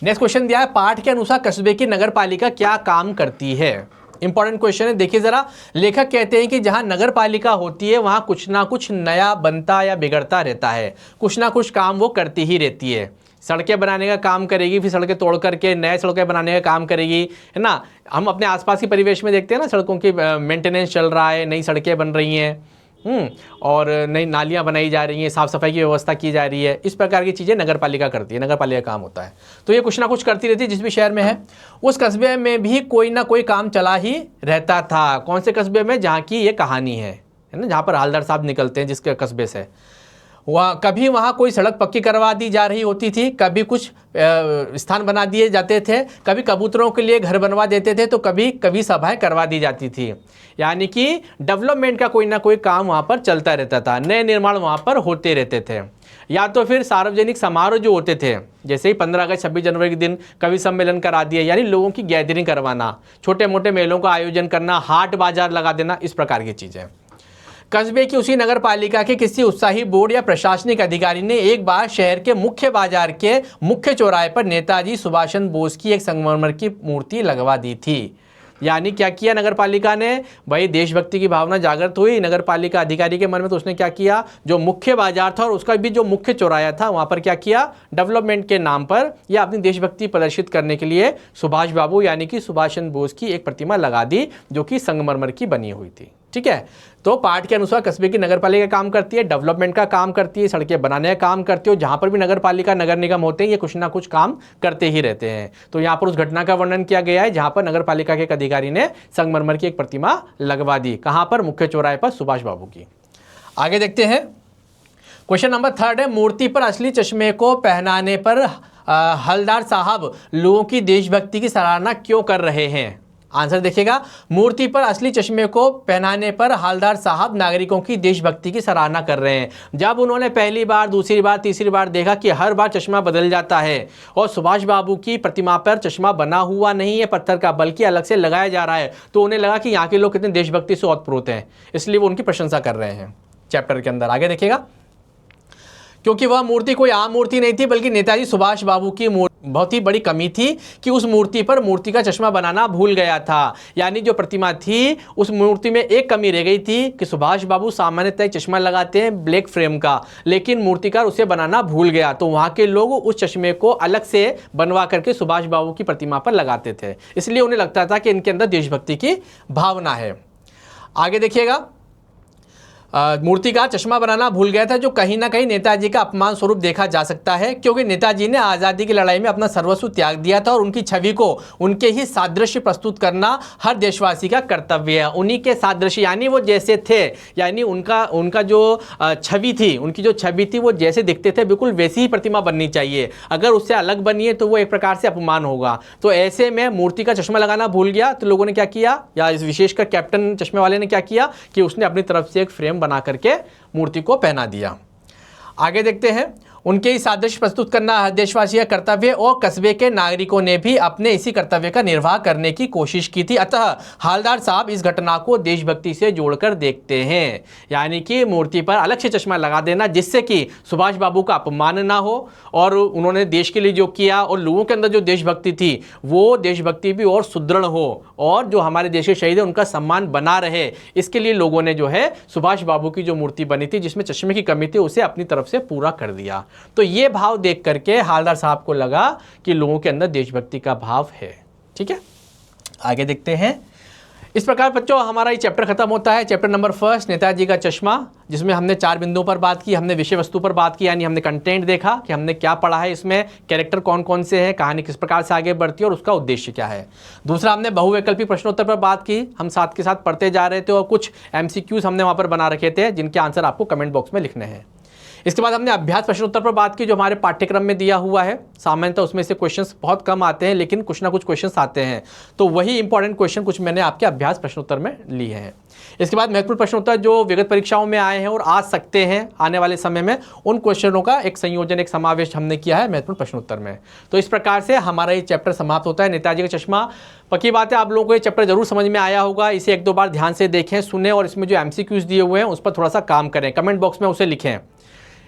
नेक्स्ट क्वेश्चन दिया है, पाठ के अनुसार कस्बे की नगर पालिका क्या काम करती है? इंपॉर्टेंट क्वेश्चन है। देखिए जरा, लेखक कहते हैं कि जहाँ नगर पालिका होती है वहाँ कुछ ना कुछ नया बनता या बिगड़ता रहता है, कुछ ना कुछ काम वो करती ही रहती है। सड़कें बनाने का काम करेगी, फिर सड़कें तोड़ करके नए सड़कें बनाने का काम करेगी, है ना। हम अपने आसपास की परिवेश में देखते हैं ना, सड़कों की मेंटेनेंस चल रहा है, नई सड़कें बन रही हैं और नई नालियां बनाई जा रही हैं, साफ़ सफाई की व्यवस्था की जा रही है। इस प्रकार की चीज़ें नगर पालिका करती है, नगर पालिका का काम होता है। तो ये कुछ ना कुछ करती रहती है जिस भी शहर में है। उस कस्बे में भी कोई ना कोई काम चला ही रहता था। कौन से कस्बे में? जहाँ की ये कहानी है ना, जहाँ पर हालदार साहब निकलते हैं जिसके कस्बे से। वहाँ कभी वहाँ कोई सड़क पक्की करवा दी जा रही होती थी, कभी कुछ स्थान बना दिए जाते थे, कभी कबूतरों के लिए घर बनवा देते थे, तो कभी सभाएं करवा दी जाती थी। यानी कि डेवलपमेंट का कोई ना कोई काम वहाँ पर चलता रहता था, नए निर्माण वहाँ पर होते रहते थे। या तो फिर सार्वजनिक समारोह जो होते थे, जैसे ही 15 अगस्त 26 जनवरी के दिन कवि सम्मेलन करा दिए, यानी लोगों की गैदरिंग करवाना, छोटे मोटे मेलों का आयोजन करना, हाट बाजार लगा देना, इस प्रकार की चीज़ें। कस्बे की उसी नगर पालिका के किसी उत्साही बोर्ड या प्रशासनिक अधिकारी ने एक बार शहर के मुख्य बाजार के मुख्य चौराहे पर नेताजी सुभाष चंद्र बोस की एक संगमरमर की मूर्ति लगवा दी थी। यानी क्या किया नगर पालिका ने? भाई देशभक्ति की भावना जागृत हुई नगर पालिका अधिकारी के मन में, तो उसने क्या किया, जो मुख्य बाजार था और उसका भी जो मुख्य चौराहा था वहाँ पर क्या किया, डेवलपमेंट के नाम पर या अपनी देशभक्ति प्रदर्शित करने के लिए सुभाष बाबू यानी कि सुभाष चंद्र बोस की एक प्रतिमा लगा दी, जो कि संगमरमर की बनी हुई थी। ठीक है, तो पाठ के अनुसार कस्बे की नगर पालिका काम करती है, डेवलपमेंट का काम करती है, सड़कें बनाने का काम करती है। जहाँ पर भी नगर पालिका नगर निगम होते हैं ये कुछ ना कुछ काम करते ही रहते हैं। तो यहाँ पर उस घटना का वर्णन किया गया है जहाँ पर नगर पालिका के एक अधिकारी ने संगमरमर की एक प्रतिमा लगवा दी। कहाँ पर? मुख्य चौराहे पर सुभाष बाबू की। आगे देखते हैं, क्वेश्चन नंबर 3 है, मूर्ति पर असली चश्मे को पहनाने पर हलदार साहब लोगों की देशभक्ति की सराहना क्यों कर रहे हैं? आंसर देखिएगा, मूर्ति पर असली चश्मे को पहनाने पर हलदार साहब नागरिकों की देशभक्ति की सराहना कर रहे हैं। जब उन्होंने पहली बार, दूसरी बार, तीसरी बार देखा कि हर बार चश्मा बदल जाता है और सुभाष बाबू की प्रतिमा पर चश्मा बना हुआ नहीं है पत्थर का, बल्कि अलग से लगाया जा रहा है, तो उन्हें लगा कि यहाँ के लोग कितने देशभक्ति से ओतप्रोत हैं, इसलिए वो उनकी प्रशंसा कर रहे हैं। चैप्टर के अंदर आगे देखिएगा, क्योंकि वह मूर्ति कोई आम मूर्ति नहीं थी, बल्कि नेताजी सुभाष बाबू की बहुत ही बड़ी कमी थी कि उस मूर्ति पर मूर्ति का चश्मा बनाना भूल गया था। यानी जो प्रतिमा थी उस मूर्ति में एक कमी रह गई थी कि सुभाष बाबू सामान्यतः चश्मा लगाते हैं ब्लैक फ्रेम का, लेकिन मूर्तिकार उसे बनाना भूल गया, तो वहाँ के लोग उस चश्मे को अलग से बनवा करके सुभाष बाबू की प्रतिमा पर लगाते थे। इसलिए उन्हें लगता था कि इनके अंदर देशभक्ति की भावना है। आगे देखिएगा, मूर्तिकार चश्मा बनाना भूल गया था, जो कहीं ना कहीं नेताजी का अपमान स्वरूप देखा जा सकता है, क्योंकि नेताजी ने आज़ादी की लड़ाई में अपना सर्वस्व त्याग दिया था और उनकी छवि को उनके ही सादृश्य प्रस्तुत करना हर देशवासी का कर्तव्य है। उन्हीं के सादृश्य यानी वो जैसे थे, यानी उनका जो छवि थी, उनकी जो छवि थी वो जैसे दिखते थे बिल्कुल वैसी ही प्रतिमा बननी चाहिए। अगर उससे अलग बनिए तो वो एक प्रकार से अपमान होगा। तो ऐसे में मूर्ति का चश्मा लगाना भूल गया, तो लोगों ने क्या किया, या इस विशेषकर कैप्टन चश्मे वाले ने क्या किया कि उसने अपनी तरफ से एक फ्रेम बना करके मूर्ति को पहना दिया। आगे देखते हैं, उनके ही सादृश्य प्रस्तुत करना हर देशवासी का कर्तव्य और कस्बे के नागरिकों ने भी अपने इसी कर्तव्य का निर्वाह करने की कोशिश की थी। अतः हलदार साहब इस घटना को देशभक्ति से जोड़कर देखते हैं, यानी कि मूर्ति पर अलग से चश्मा लगा देना जिससे कि सुभाष बाबू का अपमान ना हो और उन्होंने देश के लिए जो किया और लोगों के अंदर जो देशभक्ति थी वो देशभक्ति भी और सुदृढ़ हो और जो हमारे देश के शहीद हैं उनका सम्मान बना रहे। इसके लिए लोगों ने जो है सुभाष बाबू की जो मूर्ति बनी थी जिसमें चश्मे की कमी थी उसे अपनी तरफ से पूरा कर दिया। तो ये भाव देख करके हलदार साहब को लगा कि लोगों के अंदर देशभक्ति का भाव है। ठीक है, आगे देखते हैं। इस प्रकार बच्चों हमारा ये चैप्टर खत्म होता है। चैप्टर नंबर 1 नेताजी का चश्मा, जिसमें हमने 4 बिंदुओं पर बात की, हमने विषय वस्तु पर बात की, यानी हमने कंटेंट देखा कि हमने क्या पढ़ा है, इसमें कैरेक्टर कौन कौन से हैं, कहानी किस प्रकार से आगे बढ़ती है और उसका उद्देश्य क्या है। दूसरा, हमने बहुवैकल्पिक प्रश्नोत्तर पर बात की, हम साथ के साथ पढ़ते जा रहे थे और कुछ MCQs हमने वहाँ पर बना रखे थे जिनके आंसर आपको कमेंट बॉक्स में लिखने हैं। इसके बाद हमने अभ्यास प्रश्नोत्तर पर बात की जो हमारे पाठ्यक्रम में दिया हुआ है। सामान्यतः उसमें से क्वेश्चंस बहुत कम आते हैं लेकिन कुछ ना कुछ क्वेश्चंस आते हैं, तो वही इंपॉर्टेंट क्वेश्चन कुछ मैंने आपके अभ्यास प्रश्नोत्तर में लिए हैं। इसके बाद महत्वपूर्ण प्रश्नोत्तर जो विगत परीक्षाओं में आए हैं और आ सकते हैं आने वाले समय में, उन क्वेश्चनों का एक संयोजन, एक समावेश हमने किया है महत्वपूर्ण प्रश्नोत्तर में। तो इस प्रकार से हमारा ये चैप्टर समाप्त होता है, नेताजी का चश्मा। पक्की बात है आप लोगों को ये चैप्टर जरूर समझ में आया होगा। इसे 1-2 बार ध्यान से देखें, सुने और इसमें जो MCQs दिए हुए हैं उस पर थोड़ा सा काम करें, कमेंट बॉक्स में उसे लिखें।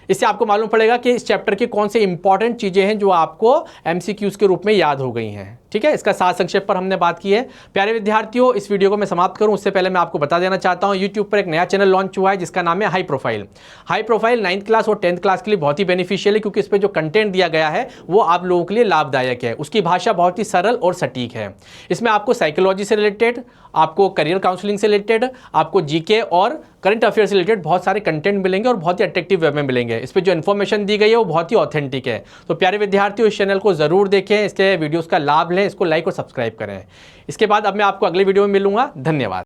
इससे आपको मालूम पड़ेगा कि इस चैप्टर की कौन सी इंपॉर्टेंट चीज़ें हैं जो आपको MCQs के रूप में याद हो गई हैं। ठीक है, इसका सार संक्षेप पर हमने बात की है। प्यारे विद्यार्थियों, इस वीडियो को मैं समाप्त करूं उससे पहले मैं आपको बता देना चाहता हूं, YouTube पर एक नया चैनल लॉन्च हुआ है जिसका नाम है high profile. High profile 9th class और 10th क्लास के लिए बहुत ही बेनिफिशियल है, क्योंकि इस पर जो कंटेंट दिया गया है वो आप लोगों के लिए लाभदायक है। उसकी भाषा बहुत ही सरल और सटीक है। इसमें आपको साइकोलॉजी से रिलेटेड, आपको करियर काउंसलिंग से रिलेटेड, आपको GK और करंट अफेयर से रिलेटेड बहुत सारे कंटेंट मिलेंगे और बहुत ही अट्रैक्टिव वे में मिलेंगे। इस पर जो इन्फॉर्मेशन दी गई है वो बहुत ही ऑथेंटिक है। तो प्यारे विद्यार्थियों, इस चैनल को जरूर देखें, इसके वीडियोस का लाभ लें, इसको लाइक और सब्सक्राइब करें। इसके बाद अब मैं आपको अगले वीडियो में मिलूंगा। धन्यवाद।